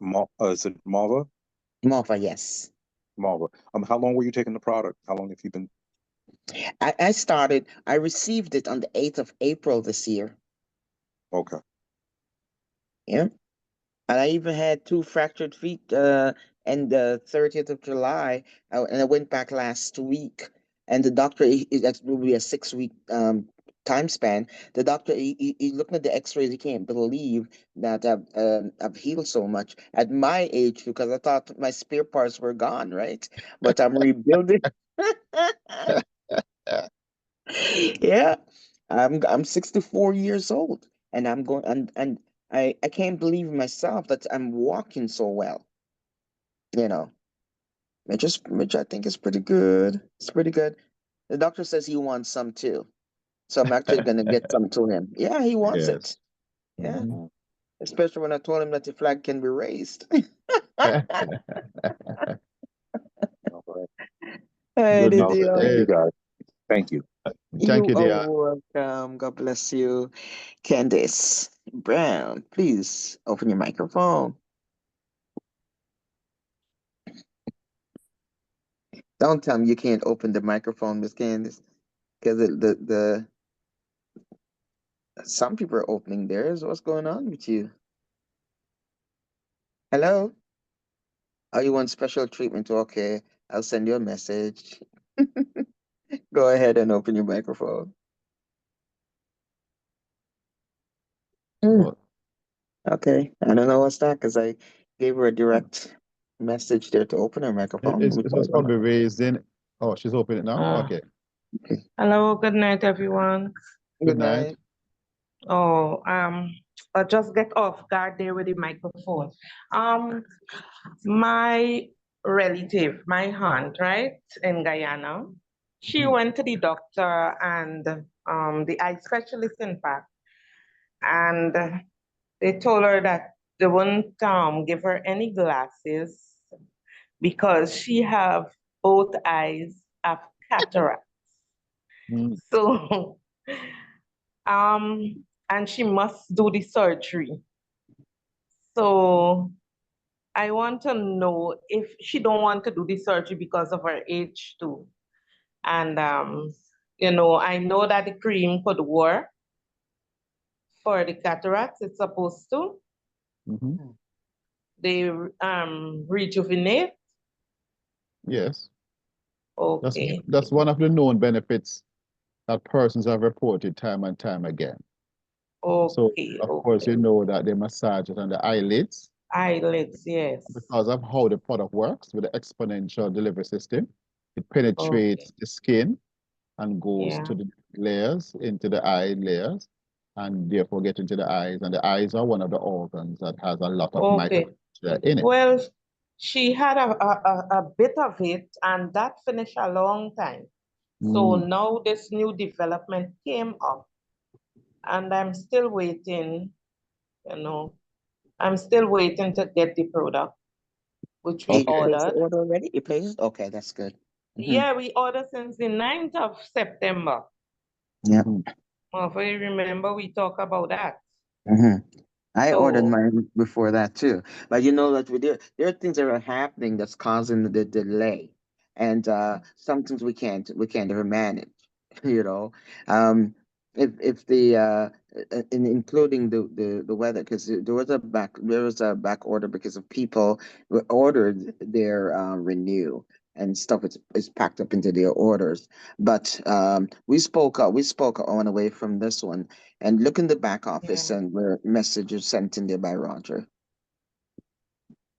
Marva? Martha, yes. Marva. How long were you taking the product? How long have you been? I received it on the 8th of April this year. Okay. Yeah. And I even had 2 fractured feet and the 30th of July. And I went back last week. And the doctor, that's will be a 6 week time span. The doctor, he looking at the x-rays, he can't believe that I've healed so much at my age because I thought my spare parts were gone, right? But I'm rebuilding. Yeah. I'm 64 years old and I'm going and I can't believe myself that I'm walking so well, you know. Which I think is pretty good. It's pretty good. The doctor says he wants some too. So I'm actually gonna get some to him. Yeah, he wants it. Yes. Yeah. Mhm. Especially when I told him that the flag can be raised. Hi, Good Okay, thank Dion. you morning. guys. Thank you. Thank You you, are dear. welcome. God bless you. Candice Brown, please open your microphone. Don't tell me you can't open the microphone, Miss Candice, because the some people are opening theirs. What's going on with you? Hello? Oh, you want special treatment? Okay, I'll send you a message. Go ahead and open your microphone. Oh, Okay, I don't know what's that because I gave her a direct message there to open her microphone. it was probably raised in. Oh, she's opening it now? Okay. Hello, good night, everyone. Good night. Oh, I just get off guard there with the microphone. My relative, my aunt, right, in Guyana, she went to the doctor and the eye specialist, in fact, and they told her that they wouldn't give her any glasses because she have both eyes have cataract. Mm. So, and she must do the surgery. So I want to know if she don't want to do the surgery because of her age too. And I know that the cream could work for the cataracts. It's supposed to. Mhm. They rejuvenate. Yes. Okay. That's one of the known benefits that persons have reported time and time again. So, Okay. of course, you Okay. know that they massage it on the eyelids Eyelids, yes. because of how the product works with the exponential delivery system. It penetrates Okay. the skin and goes Yeah. to the layers, into the eye layers, and therefore get into the eyes. And the eyes are one of the organs that has a lot of Okay. mitochondria in it. Well, she had a bit of it, and that finished a long time. So Mm. now this new development came up, and I'm still waiting, you know, I'm still waiting to get the product, which we Hey, you Okay. placed the ordered. order already? You placed it? Okay, that's good. Yeah, we ordered since the 9th of September. Yeah. Mhm. If you remember, we talked about that. I ordered So, mine before that too, but you know that there are things that are happening that's causing the delay, and some things we can't ever manage. You know, um, if the including the weather, because there was a back order because of people who ordered their renew and stuff is packed up into their orders. But we spoke on away from this one and look in the back office yeah. and where messages sent in there by Roger,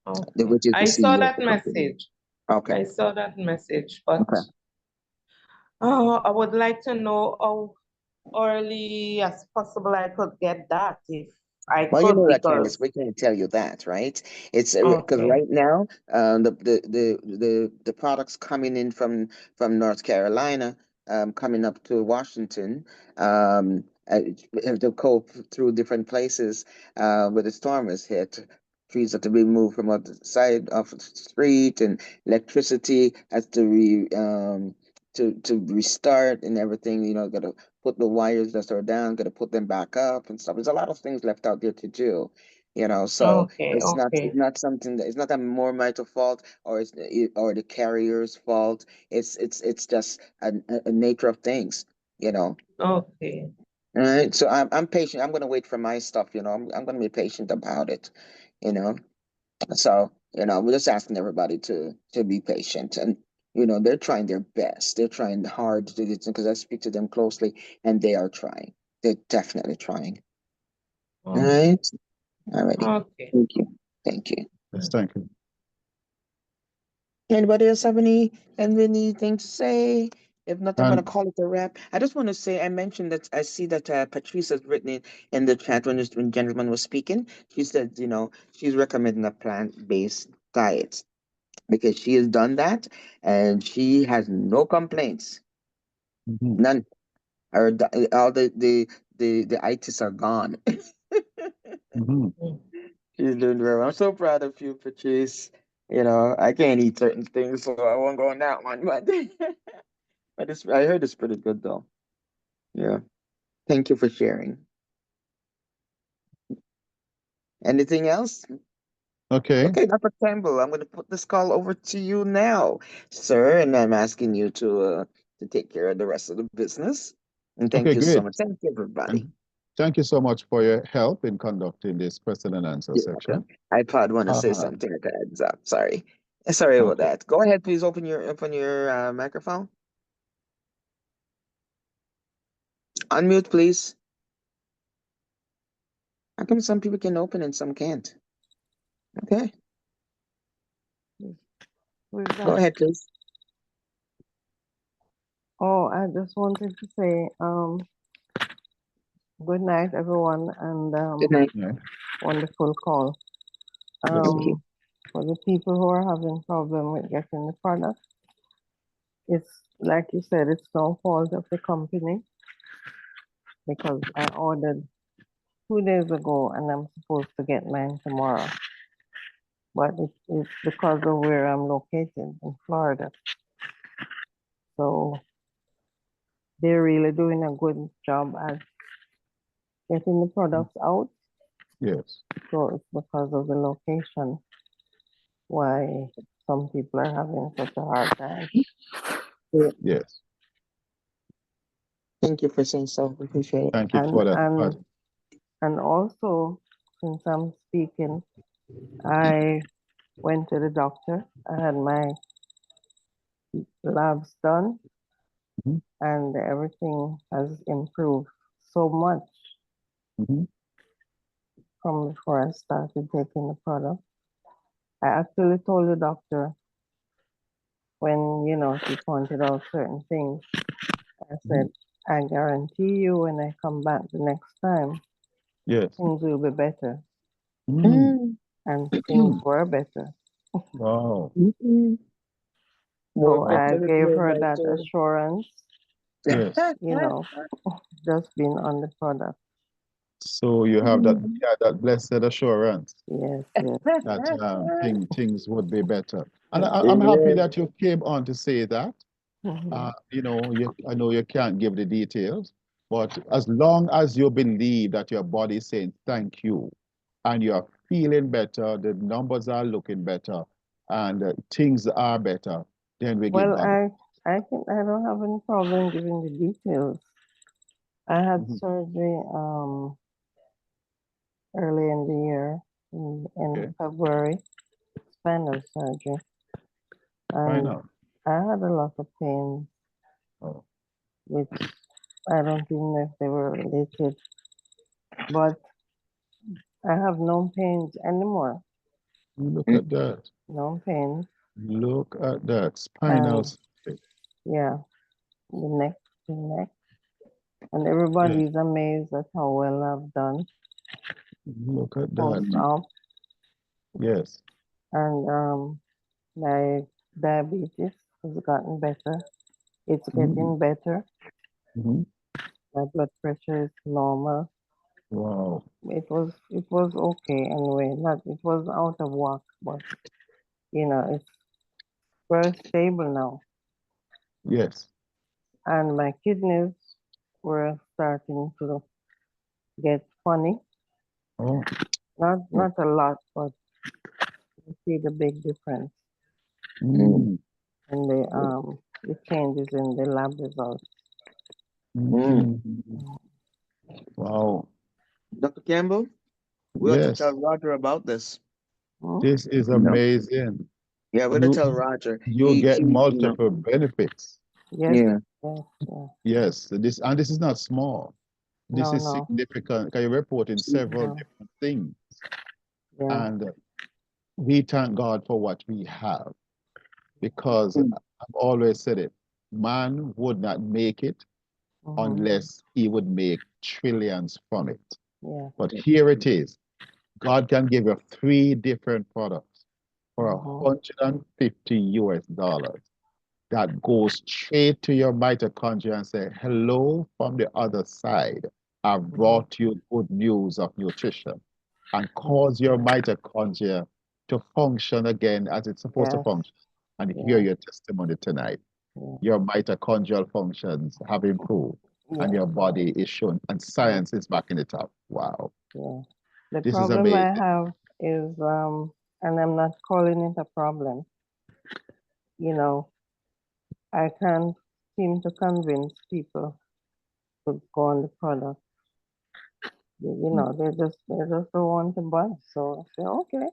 Okay. which is the I saw CEO of that the company. message. Okay. I saw that message, but Okay. I would like to know how early as possible I could get that if I Well, you could, know that, Candice, because we can't tell you that, right? It's because okay. right now, the products coming in from North Carolina, coming up to Washington, have to go through different places where the storm has hit. Trees have to be moved from other side of the street, and electricity has to to restart and everything. You know, got to put the wires that are down, got to put them back up and stuff. There's a lot of things left out there to do, so Okay, it's not something that it's not a more Mito fault or the carrier's fault. It's just a nature of things, you know. okay. All right. So I'm patient. I'm gonna wait for my stuff, I'm gonna be patient about it, you know. So, we're just asking everybody to be patient, and they're trying their best. They're trying hard to do this because I speak to them closely and they are trying. They're definitely trying. All Oh, right. Alrighty. okay. Thank you. Thank you. Yes, thank you. Anybody else have anything to say? If not, I'm gonna And call it a wrap. I just want to say I mentioned that I see that Patrice has written it in the chat when gentleman was speaking. She said, she's recommending a plant-based diet because she has done that and she has no complaints, mhm, none. All the itis are gone. mhm. She's doing very well. I'm so proud of you, Patrice. You know, I can't eat certain things, so I won't go on that one. But I heard it's pretty good though. Yeah. Thank you for sharing. Anything else? Okay. Okay, Dr. Campbell, I'm going to put this call over to you now, sir, and I'm asking you to take care of the rest of the business. And thank Okay, you so great. much. Thank you, everybody. And thank you so much for your help in conducting this question and answer You're section. welcome. iPod want to say Uh, something at the heads up. Sorry. Sorry about okay. that. Go ahead, please open your microphone. Unmute, please. How come some people can open and some can't? Okay, Who's go that? ahead, please. Oh, I just wanted to say, good night, everyone, and Good night. Yeah. wonderful call. Yes, sir. Thank you. For the people who are having problem with getting the product, it's like you said, it's no fault of the company because I ordered 2 days ago and I'm supposed to get mine tomorrow. But it's because of where I'm located in Florida. So they're really doing a good job at getting the products out. Yes. So it's because of the location why some people are having such a hard time. Yes. Thank you for saying so. Appreciate it. Thank you for that. And also, since I'm speaking, I went to the doctor. I had my labs done, Mhm. and everything has improved so much Mhm. from before I started taking the product. I actually told the doctor when, she pointed out certain things, I said, I guarantee you when I come back the next time, Yes. things will be better. Mm. And things were better. Wow. So More I better, gave more her that better. assurance, Yes. just being on the product. So you have that blessed assurance Yes. that things would be better. And Yes. I'm happy Yeah. that you came on to say that. Mhm. I know you can't give the details, but as long as you believe that your body is saying thank you and you're feeling better, the numbers are looking better, and things are better, then we give Well, God. I don't have any problem giving the details. I had Mhm. surgery early in the year in Okay. February, spinal surgery, Why and not? I had a lot of pain, Oh, which I don't even know if they were related, but I have no pains anymore. look at that. No pain. Look at that. Spinal And surgery. yeah, the neck. And Yeah. everybody's amazed at how well I've done Look at post that. op. Yes. And my diabetes has gotten better. It's Mm. getting better. Mhm. My blood pressure is normal. Wow. It was okay anyway. Not it was out of whack, but it's very stable now. Yes. And my kidneys were starting to get funny. Oh. Not a lot, but you see the big difference Mm. in the changes in the lab results. Mm. Wow. Dr. Campbell, we have to Yes. tell Roger about this. Hmm? This is No. amazing. Yeah, we're gonna tell Roger. You get multiple benefits. Yes, Yeah. yes. Yes. This is not small. This is No. significant. You're reporting several No. different things. Yeah. And we thank God for what we have, because Mm. I've always said it. Man would not make it Mhm. unless he would make trillions from it. Yeah. But here it is. God can give you 3 different products for Mhm. $150 US that goes straight to your mitochondria and say, hello from the other side. I've brought you good news of nutrition, and cause your mitochondria to function again as it's supposed to Yes. function. And hear Yeah. your testimony tonight. Yeah. Your mitochondrial functions have improved and Yeah. your body is shown, and science is backing it up. Wow. Yeah. The This is problem I amazing. have is, and I'm not calling it a problem, you know, I can't seem to convince people to go on the product. You know, they just don't want to buy. So I say, okay, you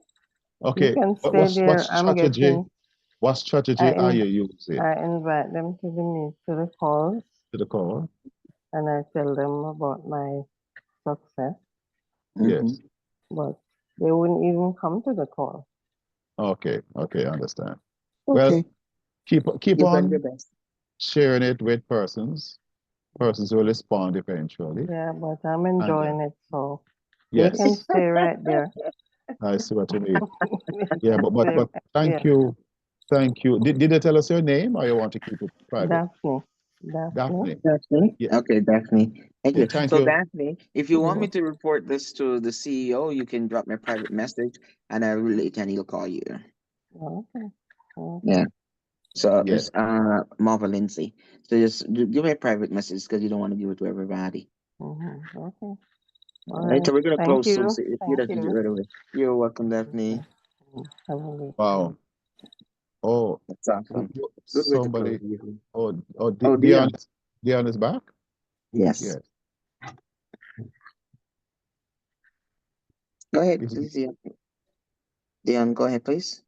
Okay, can what- stay what's there. what's I'm strategy? getting, What strategy I, are in, you using I invite them to the meet, to the calls, to the call? and I tell them about my success, Yes. but they wouldn't even come to the call. Okay, okay, I understand. Well, Okay, keep you've done your on best. sharing it with persons. Persons will respond eventually. Yeah, but I'm And enjoying it, so they yes, can stay right there. I see what you mean. They Yeah, can but stay right thank there. you. Thank you. Did they tell us your name or you want to keep it private? Daphne. Daphne. Daphne. Daphne? Yeah. Okay, Daphne. Thank Yeah, you. thank So you. Daphne, if you want me Mhm. to report this to the CEO, you can drop me a private message and I will relate and he'll call you. Okay. Okay. Yeah. So Yes. it's Marva Lindsay. So just give me a private message because you don't want to give it to everybody. Mhm. Okay. All All right. right. So we're gonna Thank close soon. you. So you Thank don't do it you. right away. You're welcome, Daphne. Have a good Wow. Oh, That's awesome. Good way to close. somebody. Usually. Oh, Oh, Dion. Dion. Dion is back? Yes. Yes. Go ahead, Is- please, Dion. Dion, go ahead, please.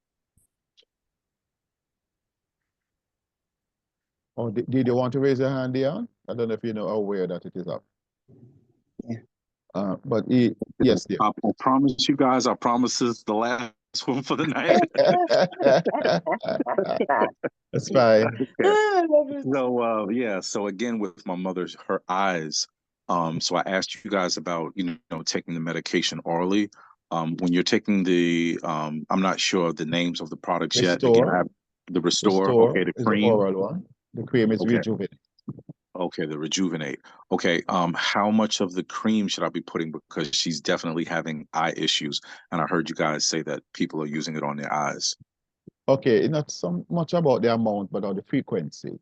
Oh, did you want to raise your hand, Dion? I don't know if you know aware that it is up. Yeah. But yes, dear. I promise you guys, I promise this is the last one for the night. That's fine. Okay. So yeah, so again with my mother's her eyes, so I asked you guys about, taking the medication orally. When you're taking the I'm not sure of the names of the products yet. Again, I have the Restore, okay, the is the cream. oral one. The cream is Okay. Rejuvenate. Okay, the Rejuvenate. Okay, how much of the cream should I be putting, because she's definitely having eye issues, and I heard you guys say that people are using it on their eyes. Okay, it's not so much about the amount, but on the frequency.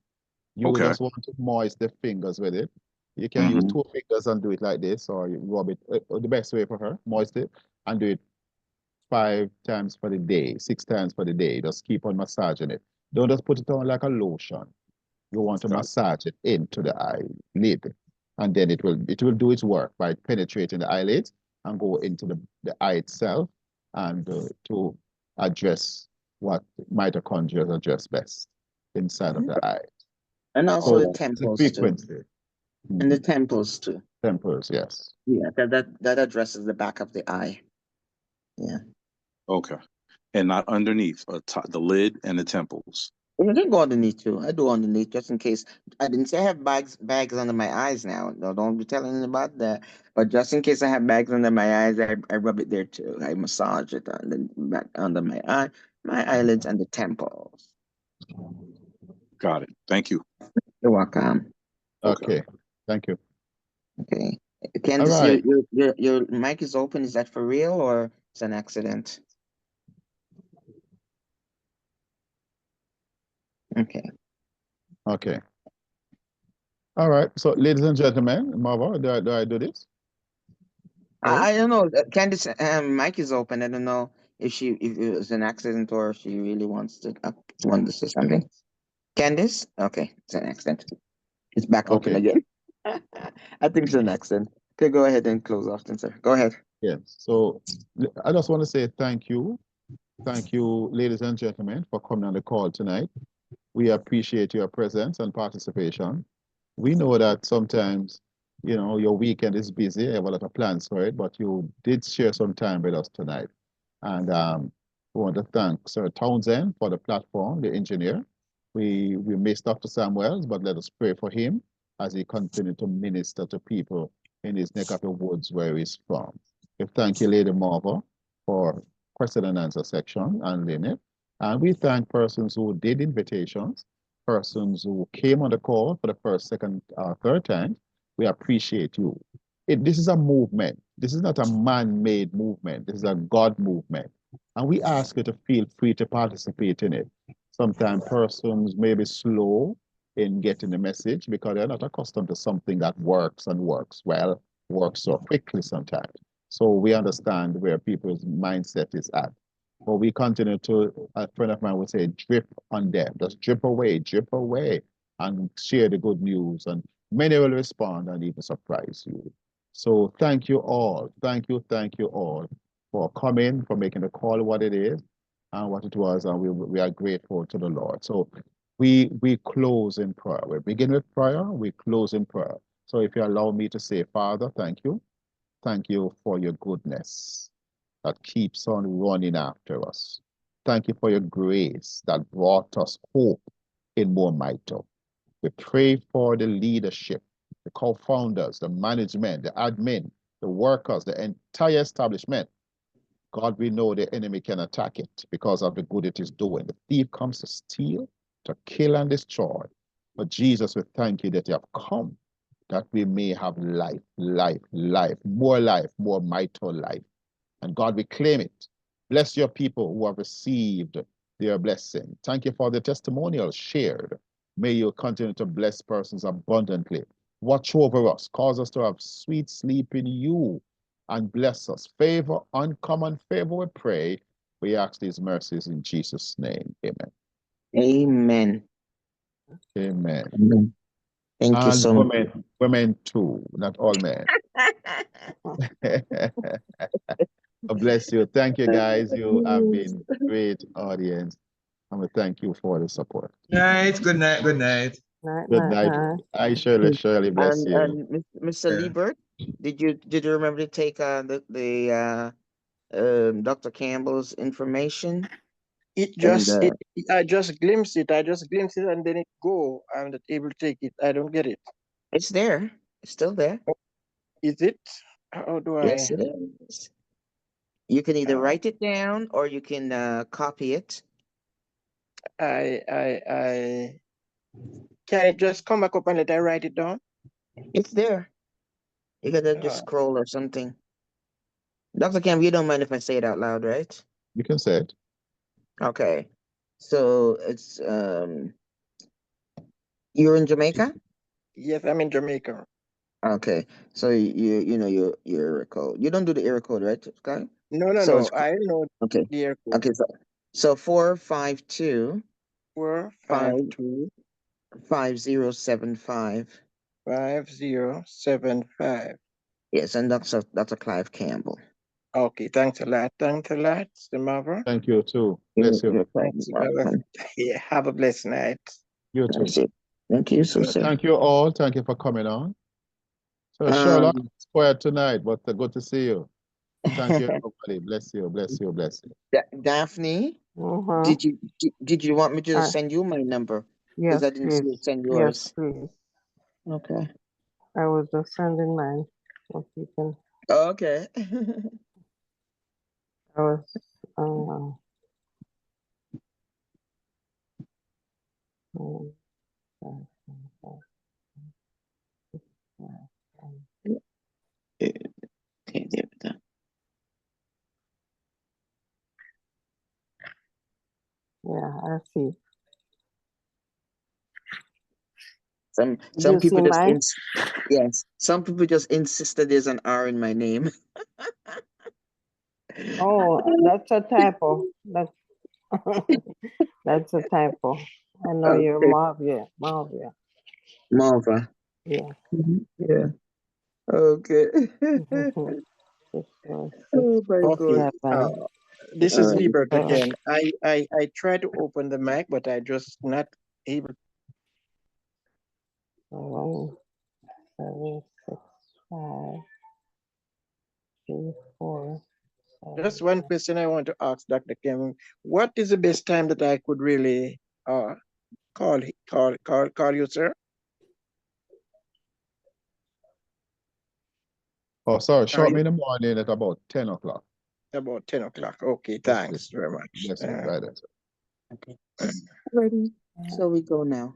You Okay. just want to moist the fingers with it. You can use 2 fingers and do it like this, or you rub it. The best way for her, moist it and do it 5 times for the day, 6 times for the day. Just keep on massaging it. Don't just put it on like a lotion. You want to Got it. massage it into the eyelid, and then it will do its work by penetrating the eyelids and go into the eye itself, and to address what mitochondria address best inside of the eye. And also the So the temples too. frequency. And the temples too. Temples, yes. Yeah, that addresses the back of the eye. Yeah. Okay, and not underneath, the lid and the temples. You can go underneath too. I do underneath just in case. I didn't say I have bags under my eyes now. No, don't be telling them about that. But just in case I have bags under my eyes, I rub it there too. I massage it back under my eye, my eyelids, and the temples. Got it. Thank you. You're welcome. Okay. Thank you. Okay. All Candice, right. your mic is open. Is that for real or it's an accident? Okay. Okay. All right. So, ladies and gentlemen, Marva, do I do this? I don't know. Candice, mic is open. I don't know if it was an accident or if she really wants to say something. Candice? Okay, it's an accident. It's back open Okay. again. I think it's an accident. Okay, go ahead and close off then, sir. Go ahead. Yes. So, I just want to say thank you. Thank you, ladies and gentlemen, for coming on the call tonight. We appreciate your presence and participation. We know that sometimes, your weekend is busy, you have a lot of plans for it, but you did share some time with us tonight. And we want to thank Sir Townsend for the platform, the engineer. We missed Dr. Samuels, but let us pray for him as he continues to minister to people in his neck of the woods where he's from. We thank you, Lady Marva, for question and answer section and Lynette. And we thank persons who did invitations, persons who came on the call for the first, second, third time. We appreciate you. This is a movement. This is not a man-made movement. This is a God movement. And we ask you to feel free to participate in it. Sometimes persons may be slow in getting the message because they're not accustomed to something that works and works well, works so quickly sometimes. So we understand where people's mindset is at. But we continue to, a friend of mine would say, drip on them. Just drip away, and share the good news. And many will respond and even surprise you. So thank you all. Thank you all for coming, for making the call what it is and what it was. And we are grateful to the Lord. So we close in prayer. We begin with prayer, we close in prayer. So if you allow me to say, Father, thank you. Thank you for your goodness that keeps on running after us. Thank you for your grace that brought us hope in More Mito. We pray for the leadership, the co-founders, the management, the admin, the workers, the entire establishment. God, we know the enemy can attack it because of the good it is doing. The thief comes to steal, to kill and destroy. But Jesus, we thank you that you have come that we may have life, more Mito life. And God, we claim it. Bless your people who have received their blessing. Thank you for the testimonials shared. May you continue to bless persons abundantly. Watch over us. Cause us to have sweet sleep in you and bless us. Favor, uncommon favor, we pray. We ask these mercies in Jesus' name. Amen. Amen. Amen. Amen. Thank you And so much. women too, not all men. God bless you. Thank you, guys. You have been great audience. And we thank you for the support. Night. Good night. Good night. Good night. Hi, Shirley. Shirley, bless you. And Mr. Yeah. Liebert, did you remember to take Dr. Campbell's information? I just glimpsed it. And then it go. I'm not able to take it. I don't get it. It's there. It's still there. Is it? How do I? Yes, it is. You can either Oh. write it down or you can copy it. I can it just come back up and let I write it down? It's there. You gotta just scroll or something. Dr. Campbell, you don't mind if I say it out loud, right? You can say it. Okay. So it's you're in Jamaica? Yes, I'm in Jamaica. Okay. So you know your area code. You don't do the area code, right, Sky? No. I know Okay. the air code. Okay, so 452 452 5075. 5075. Yes, and Dr. Clive Campbell. Okay, thanks a lot. Mr. Marver. Thank you too. Bless you. You're quite welcome. Yeah, have a blessed night. You too. That's it. Thank you, so Thank you all. Thank you for coming on. So Sherlock, square tonight, but good to see you. Thank you, everybody. Bless you. Daphne, Mhm. did you want me to send you my number? Because Yes, I didn't see you please. send Yes, yours. please. Okay. I was just sending mine. If you can. Okay. I was. Okay, there we go. Yeah, I see. Some You people see mine? yes. Some people just insisted there's an R in my name. Oh, that's a typo. That's a typo. I know you're Okay. Marvia. Marva. Yeah. Yeah. Okay. Oh my Okay. God. This is Liebert So- again. I tried to open the mic, but I just not able. 1, 7, 6, 5, 3, 4. Just one question I want to ask Dr. Kim. What is the best time that I could really call you, sir? Oh, sorry. Short me in the morning at about 10 o'clock. About 10 o'clock. Okay, thanks very much. Yes, right. Okay. Ready. So we go now.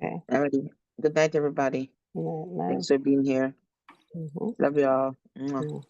Okay. Alrighty. Good night, everybody. Night. Thanks for being here. Love y'all. Mwah.